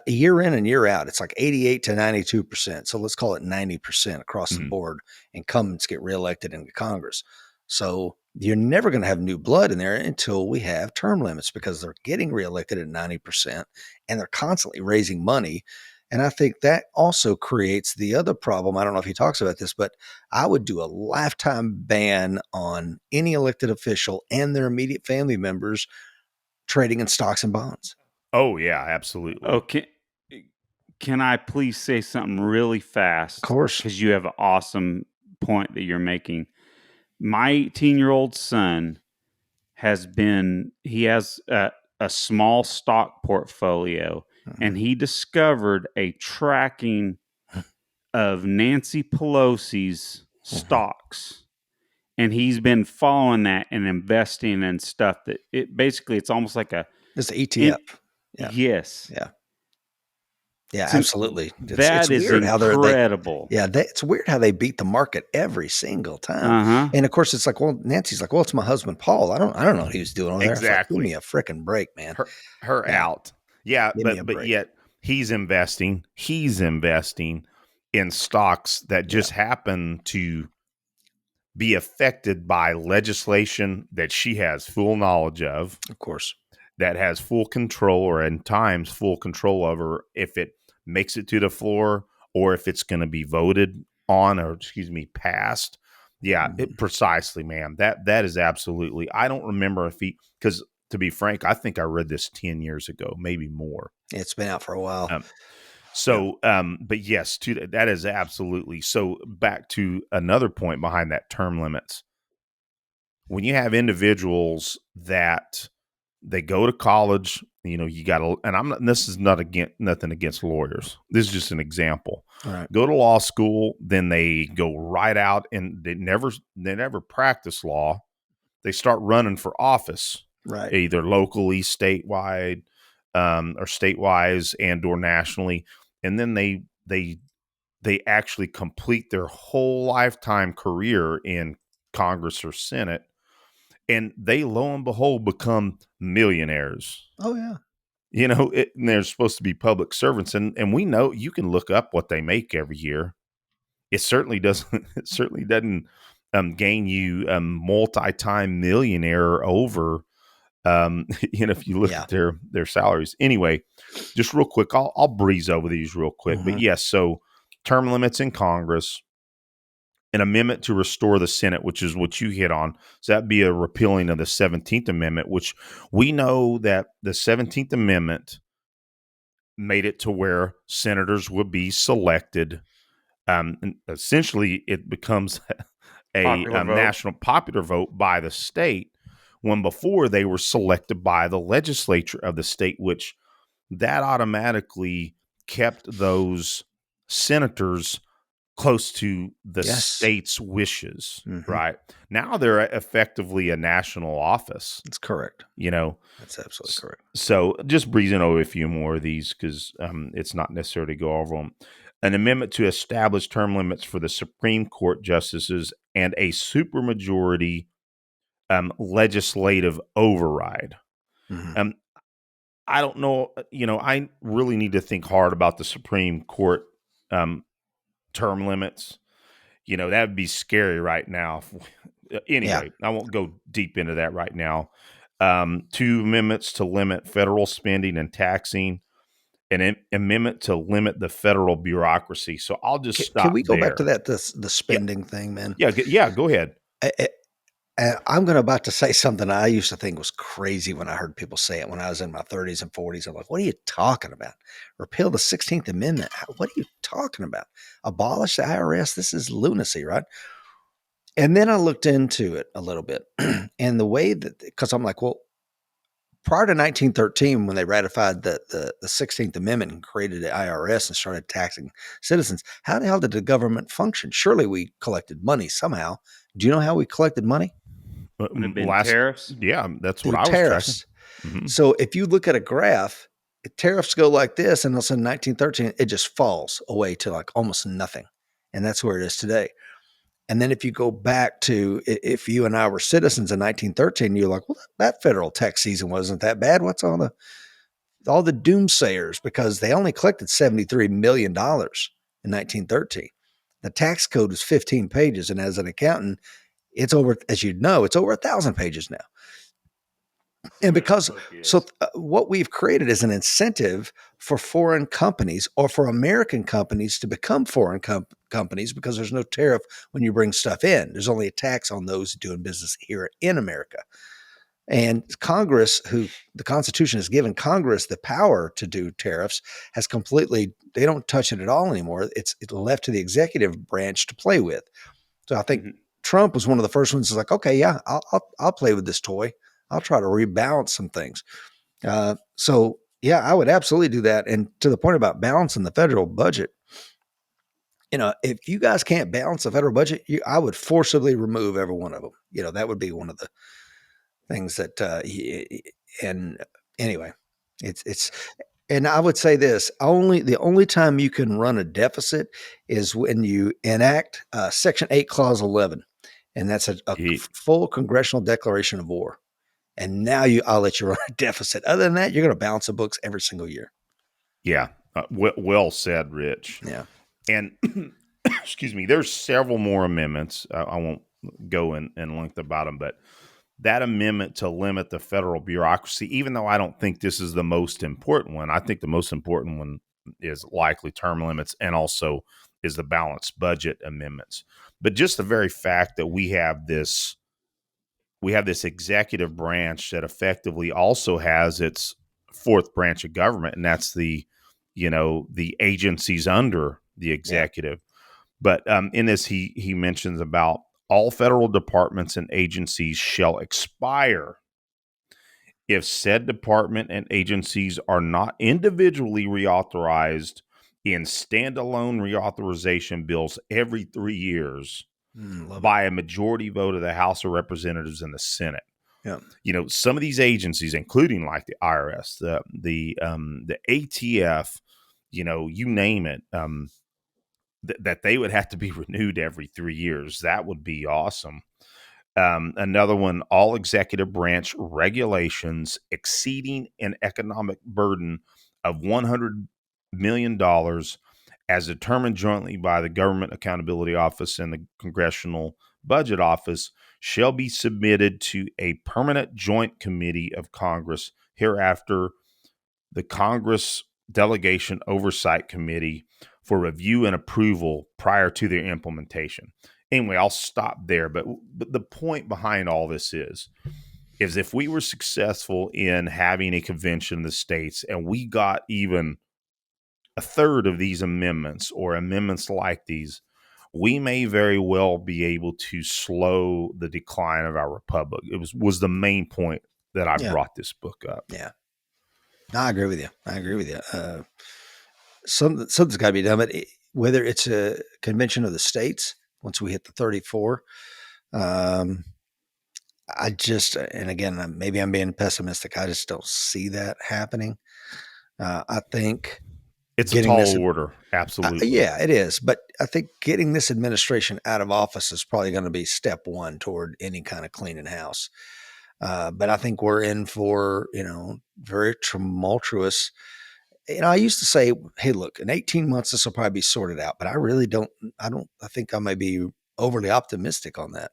year in and year out, it's like 88 to 92%. So let's call it 90% across the Mhm. board. Incumbents get reelected into Congress. So you're never going to have new blood in there until we have term limits, because they're getting reelected at 90% and they're constantly raising money. And I think that also creates the other problem. I don't know if he talks about this, but I would do a lifetime ban on any elected official and their immediate family members trading in stocks and bonds. Oh yeah, absolutely. Okay. Can I please say something really Of fast? course. Because you have an awesome point that you're making. My 18-year-old son he has a small stock portfolio, and Mhm. he discovered a tracking of Nancy Pelosi's Mhm. stocks. And he's been following that and investing in stuff that it's almost like a, It's an in, ETF. Yeah. yes. Yeah. Yeah, absolutely. It's That is weird how they incredible. yeah, it's weird how they beat the market every single time. Uh-huh. And of course, it's like, well, Nancy's like, well, it's my husband Paul. I don't know what he was doing over there. It's like, give me Exactly. a freaking break, man. Her Yeah, out. Yeah, give me a but break. yet he's investing in stocks that Yeah, just happen to be affected by legislation that she has full knowledge of, of course. that has full control, or in times full control over if it makes it to the floor or if it's going to be voted on, or passed. Yeah, Mhm. precisely, man. That is absolutely. I don't remember if he, because to be frank, I think I read this 10 years ago, maybe more. It's been out for a while. Um, Yeah. but yes, that is absolutely. So back to another point behind that, term limits. When you have individuals that they go to college, you got to, and this is not nothing against lawyers. This is just an example. All right. Go to law school, then they go right out and they never practice law. They start running for office, Right. either locally, statewide, or statewise and/or nationally. And then they actually complete their whole lifetime career in Congress or Senate, and they, lo and behold, become millionaires. Oh yeah. And they're supposed to be public servants, and we know, you can look up what they make every year. It certainly doesn't. It certainly doesn't gain you a multi-time millionaire over. If you look Yeah. at their salaries. Anyway, just real quick, I'll breeze over these real quick. But Mhm. yes, so term limits in Congress, an amendment to restore the Senate, which is what you hit on. So that'd be a repealing of the 17th Amendment, which we know that the 17th Amendment made it to where senators would be selected. And essentially, it becomes a Popular vote. national popular vote by the state, when before they were selected by the legislature of the state, which that automatically kept those senators close to the Yes. state's wishes, Mhm. right? Now they're effectively a national office, That's correct. you know. That's absolutely correct. So just breezing over a few more of these, because it's not necessary to go over them. An amendment to establish term limits for the Supreme Court justices and a supermajority legislative override. Mhm. Um, I don't know, I really need to think hard about the Supreme Court um, term limits. That would be scary right now. Yeah. Anyway, I won't go deep into that right now. Two amendments to limit federal spending and taxing, an amendment to limit the federal bureaucracy. So I'll just Can stop we go back to there. that the Yeah, spending thing, man? yeah. Go ahead. I'm going to about to say something I used to think was crazy when I heard people say it when I was in my 30s and 40s. I'm like, what are you talking about? Repeal the 16th Amendment. What are you talking about? Abolish the IRS. This is lunacy, right? And then I looked into it a little bit. And the way that, because I'm like, well, prior to 1913, when they ratified the 16th Amendment and created the IRS and started taxing citizens, how the hell did the government function? Surely we collected money somehow. Do you know how we collected money? Would have been tariffs. Yeah, that's what Through I was tracking. tariffs. Hmm. So if you look at a graph, tariffs go like this, and all of a sudden 1913, it just falls away to like almost nothing. And that's where it is today. And then if you go back to if you and I were citizens in 1913, you're like, well, that federal tax season wasn't that bad. What's all the doomsayers? Because they only collected $73 million in 1913. The tax code was 15 pages. And as an accountant, it's over, as you know, it's over 1,000 pages now. And because what we've created is an incentive for foreign companies or for American companies to become foreign companies, because there's no tariff when you bring stuff in. There's only a tax on those doing business here in America. And Congress, who the Constitution has given Congress the power to do tariffs, has completely, they don't touch it at all anymore. It's left to the executive branch to play with. So I think Mhm. Trump was one of the first ones who's like, okay, yeah, I'll play with this toy. I'll try to rebalance some things. So yeah, I would absolutely do that. And to the point about balancing the federal budget, if you guys can't balance the federal budget, I would forcibly remove every one of them. That would be one of the things that. And anyway, it's And I would say this: the only time you can run a deficit is when you enact Section 8, Clause 11, and that's a He, full congressional declaration of war. And now I'll let you run a deficit. Other than that, you're going to balance the books every single year. yeah, well said, Rich. Yeah. And excuse me, there's several more amendments. I won't go in length about them, but that amendment to limit the federal bureaucracy, even though I don't think this is the most important one, I think the most important one is likely term limits and also is the balanced budget amendments. But just the very fact that we have this executive branch that effectively also has its fourth branch of government, and that's the agencies under the Yeah. executive. But in this, he mentions about all federal departments and agencies shall expire if said department and agencies are not individually reauthorized in standalone reauthorization bills every 3 years Love it. by a majority vote of the House of Representatives and the Senate. Yeah. Some of these agencies, including like the IRS, the ATF, you name it, that they would have to be renewed every 3 years. That would be awesome. Another one, all executive branch regulations exceeding an economic burden of $100 million as determined jointly by the Government Accountability Office and the Congressional Budget Office shall be submitted to a permanent joint committee of Congress, hereafter the Congress Delegation Oversight Committee, for review and approval prior to their implementation. Anyway, I'll stop there. But the point behind all this is if we were successful in having a convention in the states and we got even a third of these amendments or amendments like these, we may very well be able to slow the decline of our republic. It was the main point that I Yeah. brought this book up. Yeah. No, I agree with you. Something's got to be done, but whether it's a convention of the states, once we hit the 34, um, and again, maybe I'm being pessimistic. I just don't see that happening. I think It's a getting this, tall order, absolutely. yeah, it is. But I think getting this administration out of office is probably going to be step one toward any kind of cleaning house. But I think we're in for, very tumultuous. I used to say, hey, look, in 18 months, this will probably be sorted out. But I think I may be overly optimistic on that.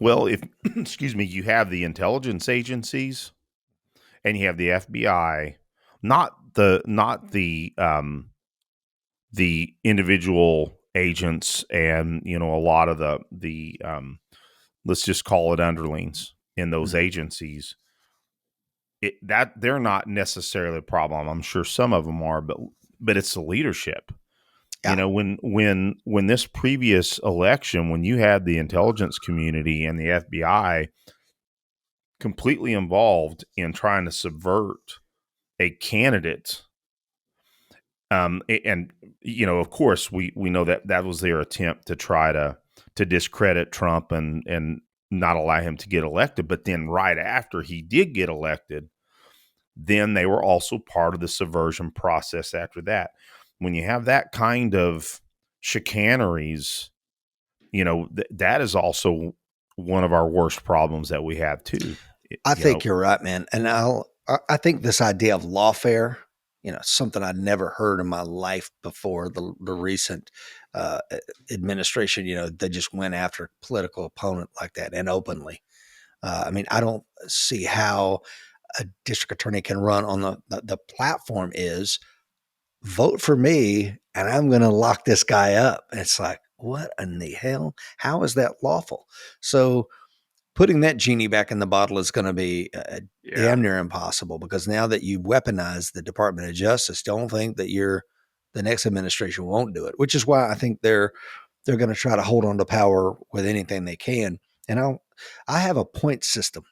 Well, if excuse me, you have the intelligence agencies and you have the FBI, not the individual agents and a lot of the let's just call it underlings in those Mhm. agencies. That they're not necessarily a problem. I'm sure some of them are, but it's the leadership. Yeah. When this previous election, when you had the intelligence community and the FBI completely involved in trying to subvert a candidate, and of course, we know that was their attempt to try to discredit Trump and not allow him to get elected. But then right after he did get elected, then they were also part of the subversion process after that. When you have that kind of chicaneries, that is also one of our worst problems that we have too. I think you're right, man. And I think this idea of lawfare, something I'd never heard in my life before the recent administration, they just went after a political opponent like that and openly. I don't see how a district attorney can run on the platform is vote for me and I'm going to lock this guy up. And it's like, what in the hell? How is that lawful? So putting that genie back in the bottle is going to be Yeah. damn near impossible because now that you've weaponized the Department of Justice, don't think that the next administration won't do it, which is why I think they're going to try to hold on to power with anything they can. And I have a point system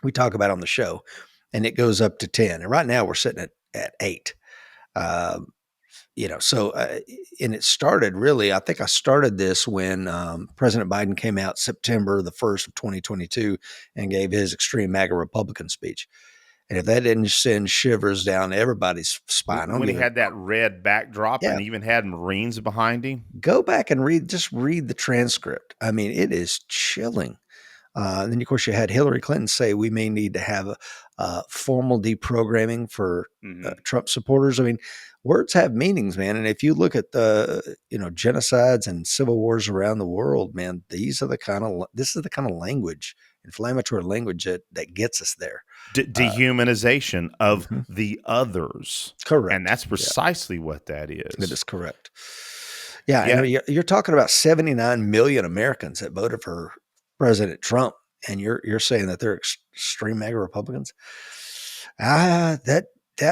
we talk about on the show, and it goes up to 10. And right now we're sitting at 8. Um, and it started really, I think I started this when President Biden came out September the 1st of 2022 and gave his extreme MAGA Republican speech. And if that didn't send shivers down everybody's spine, I don't When he give a had that red backdrop yeah. and even had Marines behind him. Go back and read the transcript. I mean, it is chilling. And then, of course, you had Hillary Clinton say we may need to have a formal deprogramming for Trump supporters. I mean, words have meanings, man. And if you look at the genocides and civil wars around the world, man, this is the kind of language, inflammatory language that gets us there. Dehumanization of the others. Correct. And that's precisely what that is. That is correct. Yeah, Yeah. and you're talking about 79 million Americans that voted for President Trump, and you're saying that they're extreme MAGA Republicans. That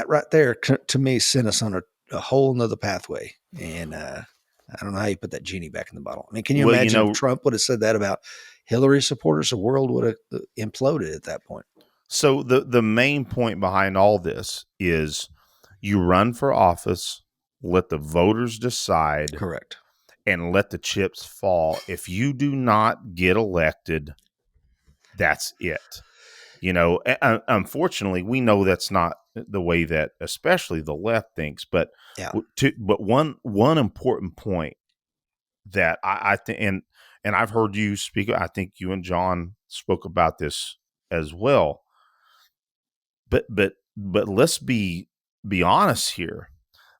right there to me sent us on a whole nother pathway, and I don't know how you put that genie back in the bottle. I mean, can you imagine if Trump would have said that about Hillary supporters? The world would have imploded at that point. So the main point behind all this is you run for office, let the voters decide. Correct. And let the chips fall. If you do not get elected, that's it. Unfortunately, we know that's not the way that especially the left thinks. But one important point that I think, and I've heard you speak. I think you and John spoke about this as well. But let's be honest here.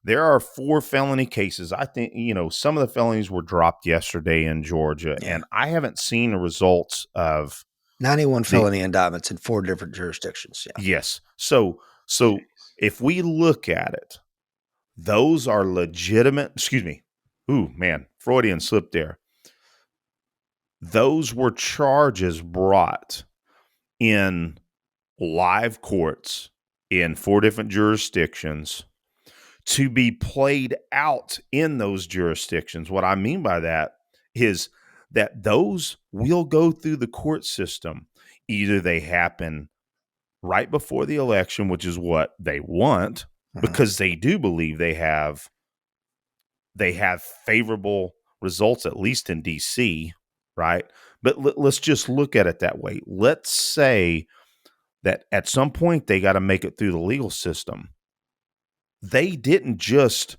There are 4 felony cases. I think, some of the felonies were dropped yesterday in Georgia, and I haven't seen the results of 91 felony indictments in 4 different jurisdictions. Yeah. Yes. So if we look at it, those are legitimate, excuse me. Ooh, man, Freudian slip there. Those were charges brought in live courts in 4 different jurisdictions to be played out in those jurisdictions. What I mean by that is that those will go through the court system. Either they happen right before the election, which is what they want, because they do believe they have favorable results, at least in DC, right? But let's just look at it that way. Let's say that at some point they got to make it through the legal system. They didn't just,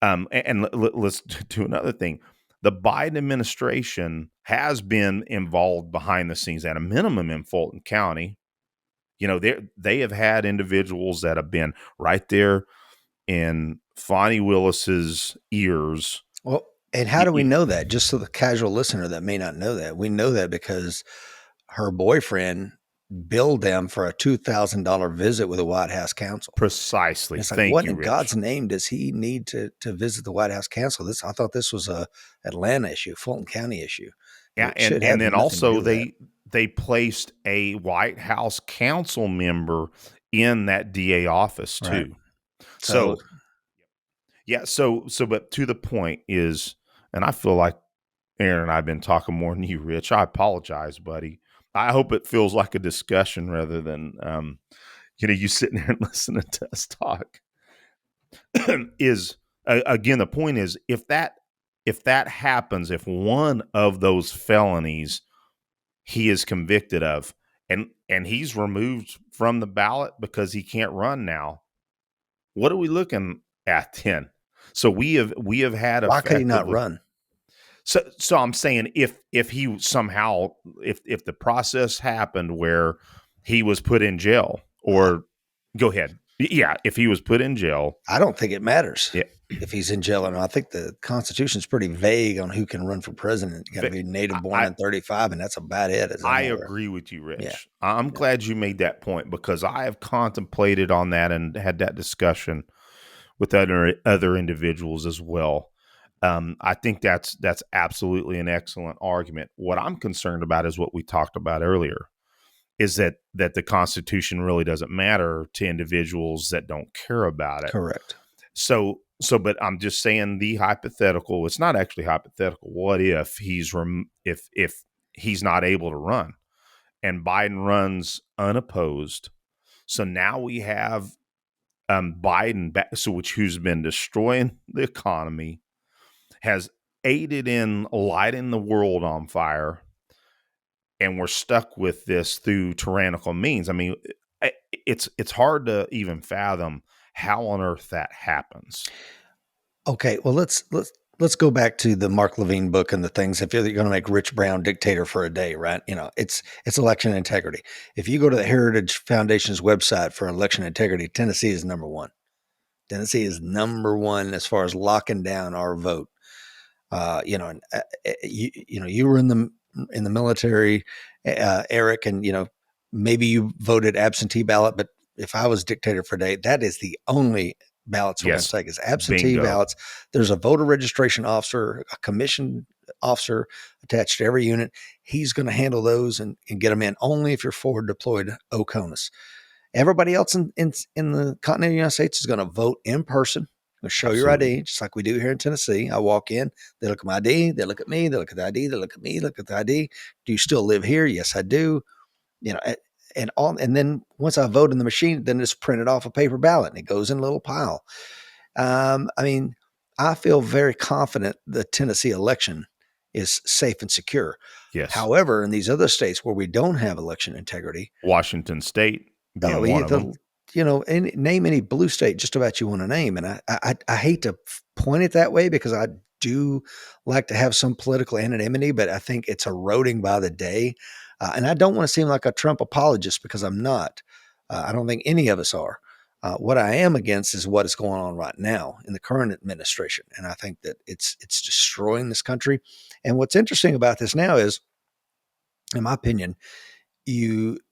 let's do another thing. The Biden administration has been involved behind the scenes at a minimum in Fulton County. They have had individuals that have been right there in Fonnie Willis's ears. Well, and how do we know that? Just so the casual listener that may not know that, we know that because her boyfriend billed them for a $2,000 visit with the White House counsel. Precisely. It's like, Thank what you, in Rich. God's name does he need to visit the White House counsel? I thought this was a Atlanta issue, Fulton County issue. Yeah, and then also they placed a White House council member in that DA office too. Right. So but to the point is, and I feel like Aaron and I have been talking more than you, Rich. I apologize, buddy. I hope it feels like a discussion rather than you sitting there and listening to us talk. Is again, the point is, if that happens, if one of those felonies he is convicted of and he's removed from the ballot because he can't run now, what are we looking at then? So we have had why could he not run? So I'm saying if he somehow if the process happened where he was put in jail, or go ahead. Yeah, if he was put in jail. I don't think it matters if he's in jail or not. I think the Constitution's pretty vague on who can run for president. You got to be native born in 35, and that's about it. I agree with you, Rich. Yeah. I'm glad you made that point, because I have contemplated on that and had that discussion with other individuals as well. I think that's absolutely an excellent argument. What I'm concerned about is what we talked about earlier, is that the Constitution really doesn't matter to individuals that don't care about it. Correct. So, but I'm just saying the hypothetical. It's not actually hypothetical. What if if he's not able to run, and Biden runs unopposed? So now we have Biden, who's been destroying the economy, has aided in lighting the world on fire, and we're stuck with this through tyrannical means. I mean, it's hard to even fathom how on earth that happens. Okay, well let's go back to the Mark Levine book and the things. If you're going to make Rich Brown dictator for a day, right? It's election integrity. If you go to the Heritage Foundation's website for election integrity, Tennessee is number one. Tennessee is number one as far as locking down our vote. You were in the military, Eric, and maybe you voted absentee ballot, but if I was dictator for a day, that is the only ballots we're going to Yes. take is absentee Bingo. ballots. There's a voter registration officer, a commission officer attached to every unit. He's going to handle those and get them in only if you're forward deployed OCONUS. Everybody else in the continental United States is going to vote in person. Show your ID, just like we do here in Tennessee. I walk in, they look at my ID, they look at me, they look at the ID, they look at me, look at the ID. Do you still live here? Yes, I do. And then once I vote in the machine, then it's printed off a paper ballot and it goes in a little pile. I feel very confident the Tennessee election is safe and secure. Yes. However, in these other states where we don't have election integrity, Washington State being one of them. Name any blue state just about you want to name. And I hate to point it that way because I do like to have some political anonymity, but I think it's eroding by the day. And I don't want to seem like a Trump apologist because I'm not. I don't think any of us are. What I am against is what is going on right now in the current administration. And I think that it's destroying this country. And what's interesting about this now is, in my opinion,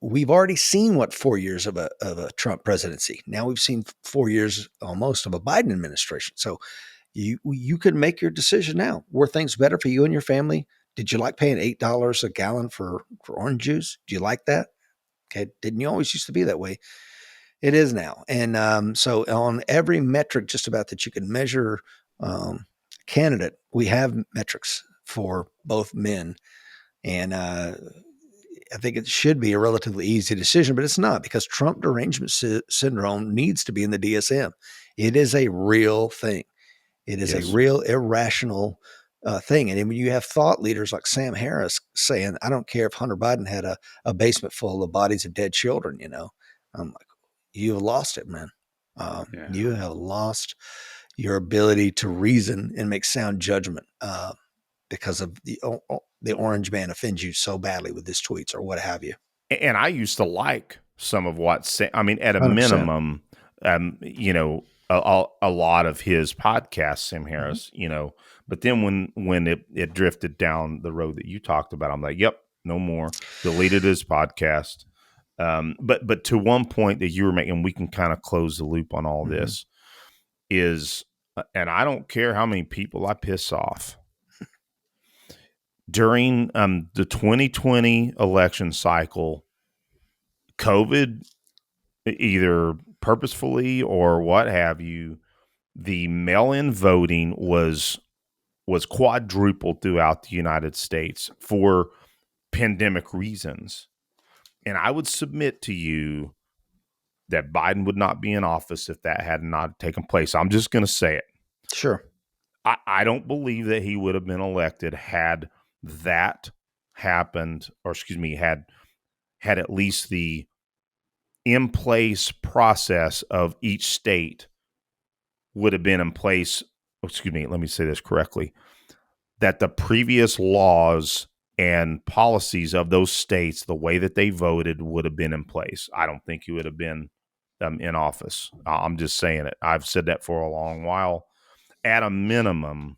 we've already seen what 4 years of a Trump presidency. Now we've seen 4 years almost of a Biden administration. So you can make your decision now. Were things better for you and your family? Did you like paying $8 a gallon for orange juice? Do you like that? Okay, didn't you always used to be that way? It is now. And so on every metric, just about that you can measure candidate, we have metrics for both men. And I think it should be a relatively easy decision, but it's not because Trump derangement syndrome needs to be in the DSM. It is a real thing. It is a real irrational thing. And when you have thought leaders like Sam Harris saying, I don't care if Hunter Biden had a basement full of bodies of dead children, I'm like, you've lost it, man. You have lost your ability to reason and make sound judgment because of the orange man offends you so badly with his tweets or what have you. And I used to like some of what, at a 100%. minimum, a lot of his podcasts, Sam Harris, but then when it drifted down the road that you talked about, I'm like, yep, no more. Deleted his podcast. But to one point that you were making, we can kind of close the loop on all this is, and I don't care how many people I piss off. During the 2020 election cycle, COVID, either purposefully or what have you, the mail-in voting was quadrupled throughout the United States for pandemic reasons. And I would submit to you that Biden would not be in office if that had not taken place. I'm just going to say it. Sure. I don't believe that he would have been elected had that happened, or had at least the in place process of each state would have been in place. Let me say this correctly, that the previous laws and policies of those states, the way that they voted, would have been in place. I don't think he would have been in office. I'm just saying it. I've said that for a long while. At a minimum,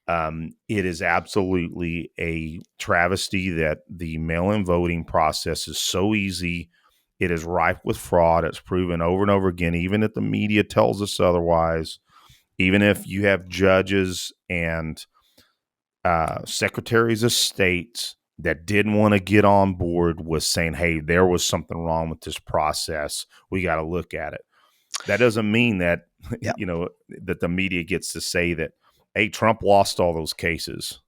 it is absolutely a travesty that the mail-in voting process is so easy. It is rife with fraud. It's proven over and over again, even if the media tells us otherwise, even if you have judges and secretaries of state that didn't want to get on board with saying, hey, there was something wrong with this process. We got to look at it. That doesn't mean that, that the media gets to say that, hey, Trump lost all those cases.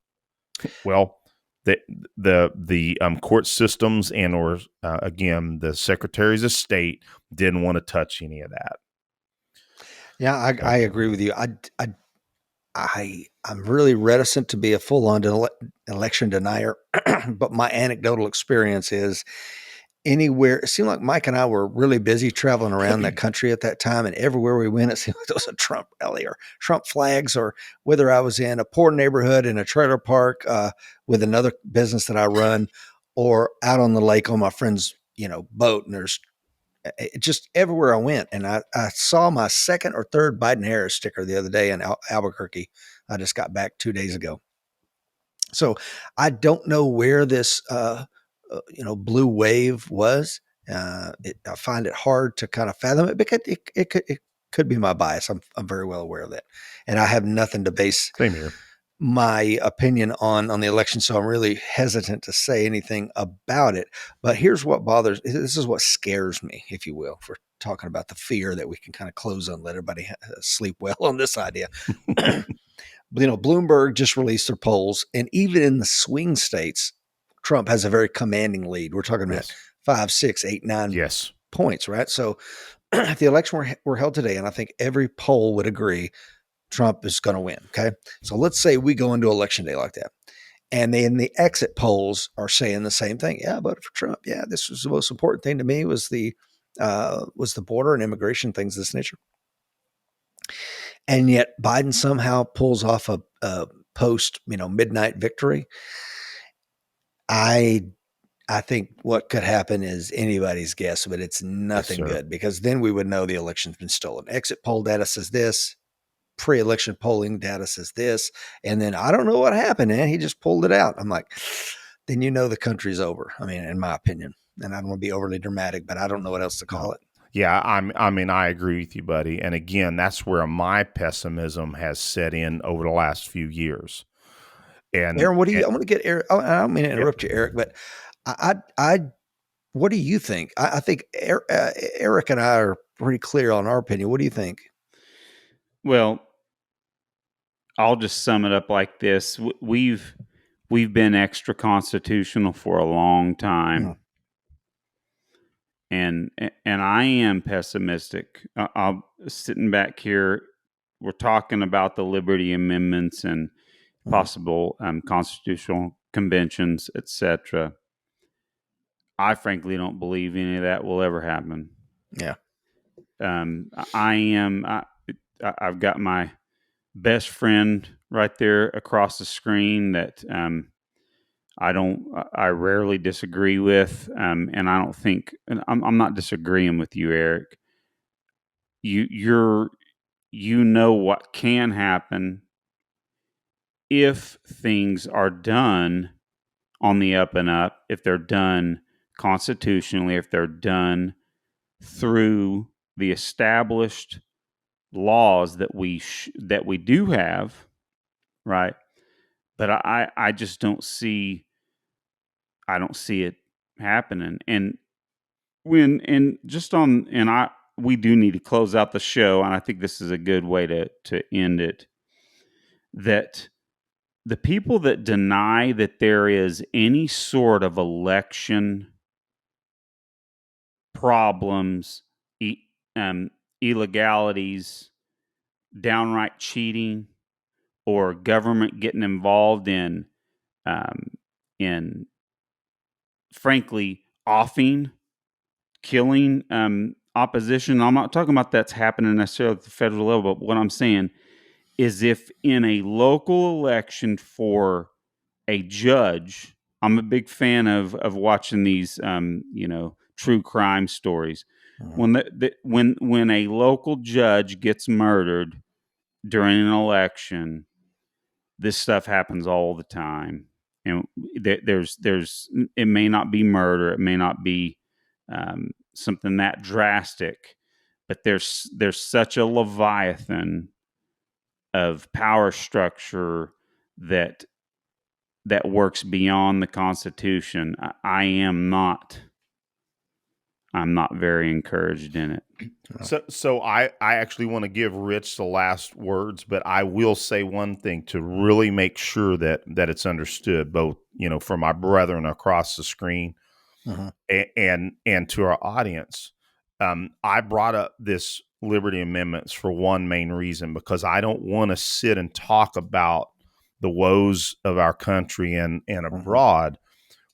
Well, the court systems and again, the secretaries of state didn't want to touch any of that. Yeah, I agree with you. I'm really reticent to be a full-on election denier, but my anecdotal experience is anywhere. It seemed like Mike and I were really busy traveling around that country at that time, and everywhere we went, it seemed like there was a Trump rally or Trump flags, or whether I was in a poor neighborhood in a trailer park with another business that I run, or out on the lake on my friend's boat, and there's just everywhere I went. And I saw my second or third Biden Harris sticker the other day in Albuquerque. I just got back 2 days ago. So I don't know where this, blue wave was. I find it hard to kind of fathom it because it could be my bias. I'm very well aware of that, and I have nothing to base Same here. my opinion on the election. So I'm really hesitant to say anything about it. But here's what bothers. This is what scares me, if you will, for talking about the fear that we can kind of close on, let everybody sleep well on this idea. Bloomberg just released their polls, and even in the swing states, Trump has a very commanding lead. We're talking about 5, 6, 8, 9 points, right? So if the election were held today, and I think every poll would agree Trump is going to win. Okay. So let's say we go into election day like that. And then the exit polls are saying the same thing. Yeah, I voted for Trump. Yeah, this was the most important thing to me was the border and immigration, things of this nature. And yet Biden somehow pulls off a post, midnight victory. I think what could happen is anybody's guess, but it's nothing good, because then we would know the election's been stolen. Exit poll data says this. Pre-election polling data says this, and then I don't know what happened, man. He just pulled it out. I'm like, then the country's over. I mean, in my opinion, and I don't want to be overly dramatic, but I don't know what else to call it. Yeah, I agree with you, buddy. And again, that's where my pessimism has set in over the last few years. And Aaron, I want to get Eric. I don't mean to interrupt you, Eric, but what do you think? I think Eric and I are pretty clear on our opinion. What do you think? Well, I'll just sum it up like this. We've been extra constitutional for a long time. And I am pessimistic. I'm sitting back here. We're talking about the Liberty Amendments and possible constitutional conventions, etc. I frankly don't believe any of that will ever happen. Yeah. I've got my best friend right there across the screen that I rarely disagree with, and I don't think, and I'm not disagreeing with you, Eric. You know what can happen if things are done on the up and up, if they're done constitutionally, if they're done through the established laws that we do have, right? But I just don't see it happening. And we do need to close out the show, and I think this is a good way to end it. That the people that deny that there is any sort of election problems, illegalities, downright cheating, or government getting involved in frankly offing, killing opposition. I'm not talking about that's happening necessarily at the federal level, but what I'm saying is if in a local election for a judge, I'm a big fan of watching these true crime stories. When a local judge gets murdered during an election, this stuff happens all the time. And there's it may not be murder, it may not be something that drastic, but there's such a leviathan of power structure that works beyond the Constitution. I'm not very encouraged in it. So I actually want to give Rich the last words, but I will say one thing to really make sure that it's understood, both for my brethren across the screen and to our audience. I brought up this Liberty Amendments for one main reason, because I don't want to sit and talk about the woes of our country and abroad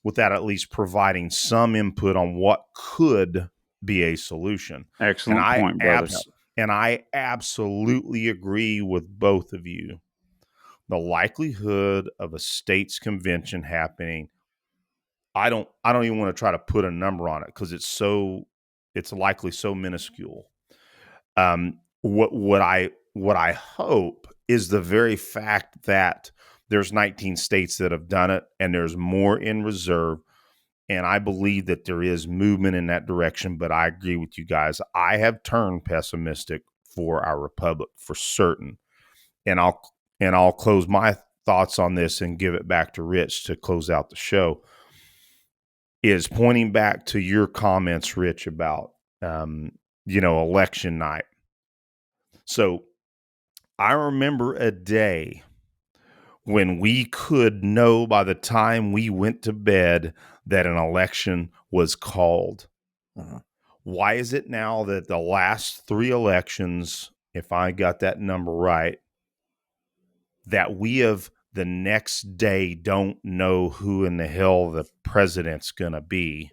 without at least providing some input on what could be a solution. And Excellent I point, brother. absolutely agree with both of you. The likelihood of a state's convention happening, I don't even want to try to put a number on it because it's likely so minuscule. What I hope is the very fact that there's 19 states that have done it and there's more in reserve. And I believe that there is movement in that direction, but I agree with you guys. I have turned pessimistic for our republic for certain. And I'll close my thoughts on this and give it back to Rich to close out the show. Is pointing back to your comments, Rich, about election night. So I remember a day when we could know by the time we went to bed that an election was called. Uh-huh. Why is it now that the last 3 elections, if I got that number right, that we have the next day don't know who in the hell the president's going to be?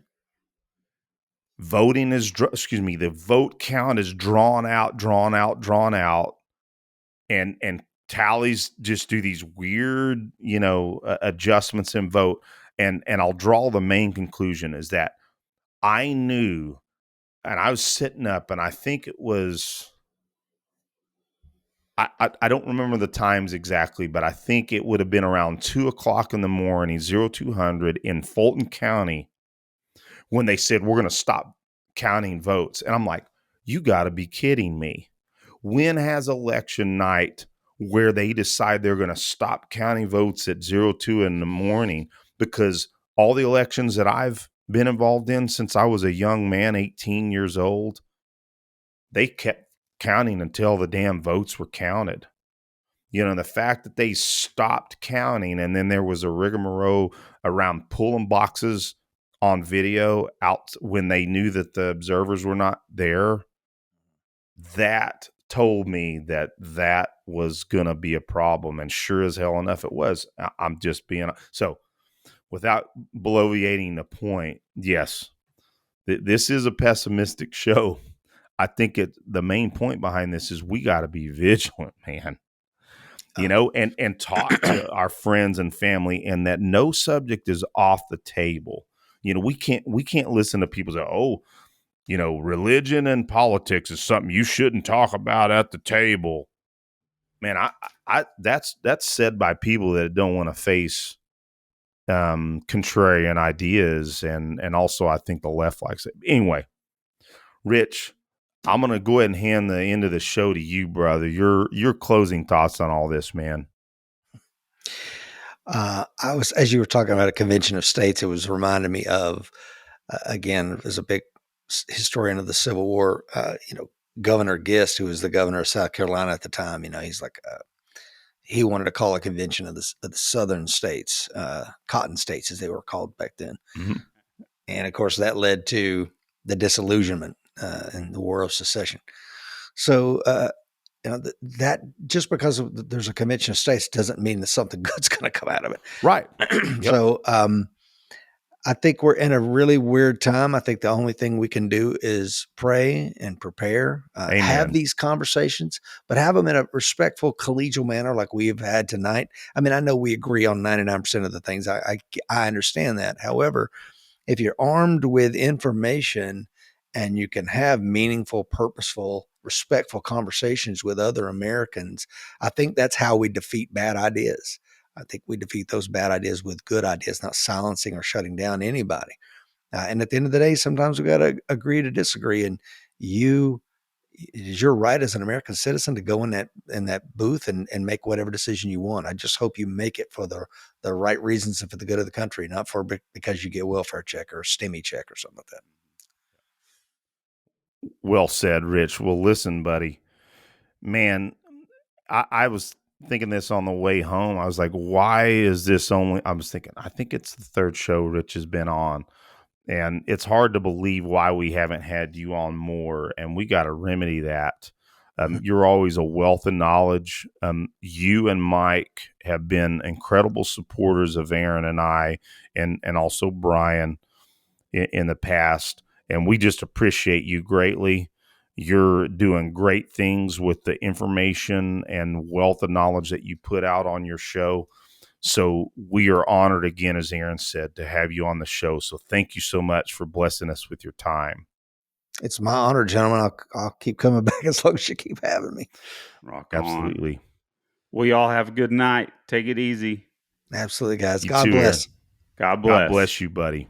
The vote count is drawn out, and tallies just do these weird, adjustments in vote. And I'll draw the main conclusion is that I knew, and I was sitting up, and I think it was, I don't remember the times exactly, but I think it would have been around 2:00 in the morning, 0200 in Fulton County, when they said, we're going to stop counting votes. And I'm like, you got to be kidding me. When has election night where they decide they're going to stop counting votes at 02 in the morning? Because all the elections that I've been involved in since I was a young man, 18 years old, they kept counting until the damn votes were counted. The fact that they stopped counting and then there was a rigmarole around pulling boxes on video out when they knew that the observers were not there, that told me that that was going to be a problem. And sure as hell enough, it was. I'm just being so, without bloviating the point, yes, this is a pessimistic show. I think the main point behind this is we got to be vigilant, man. And talk to our friends and family, and that no subject is off the table. We can't listen to people say, oh, religion and politics is something you shouldn't talk about at the table. Man, that's said by people that don't want to face contrarian ideas, and also I think the left likes it. Anyway, Rich, I'm gonna go ahead and hand the end of the show to you, brother. Your closing thoughts on all this, man. As you were talking about a convention of states, it was reminding me of, again, as a big historian of the Civil War, Governor Gist, who was the governor of South Carolina at the time, he's like, he wanted to call a convention of the southern states, cotton states as they were called back then. Mm-hmm. And of course that led to the disillusionment and the War of Secession. So, that just because there's a convention of states doesn't mean that something good's going to come out of it. Right. Yep. So, I think we're in a really weird time. I think the only thing we can do is pray and prepare, have these conversations, but have them in a respectful, collegial manner like we have had tonight. I mean, I know we agree on 99% of the things. I understand that. However, if you're armed with information and you can have meaningful, purposeful, respectful conversations with other Americans, I think that's how we defeat bad ideas. I think we defeat those bad ideas with good ideas, not silencing or shutting down anybody. And at the end of the day, sometimes we got to agree to disagree. And it is your right as an American citizen to go in that booth and make whatever decision you want. I just hope you make it for the right reasons and for the good of the country, not because you get a welfare check or a STEMI check or something like that. Well said, Rich. Well, listen, buddy, man, I was thinking this on the way home. I was like, why is this only, I was thinking, I think it's the third show Rich has been on. And it's hard to believe why we haven't had you on more. And we got to remedy that. You're always a wealth of knowledge. You and Mike have been incredible supporters of Aaron and I, and also Brian in the past, and we just appreciate you greatly. You're doing great things with the information and wealth of knowledge that you put out on your show. So we are honored again, as Aaron said, to have you on the show. So thank you so much for blessing us with your time. It's my honor, gentlemen. I'll keep coming back as long as you keep having me. Rock Absolutely. on. Well, y'all have a good night. Take it easy. Absolutely, guys. You God too, bless. Aaron. God bless. God bless you, buddy.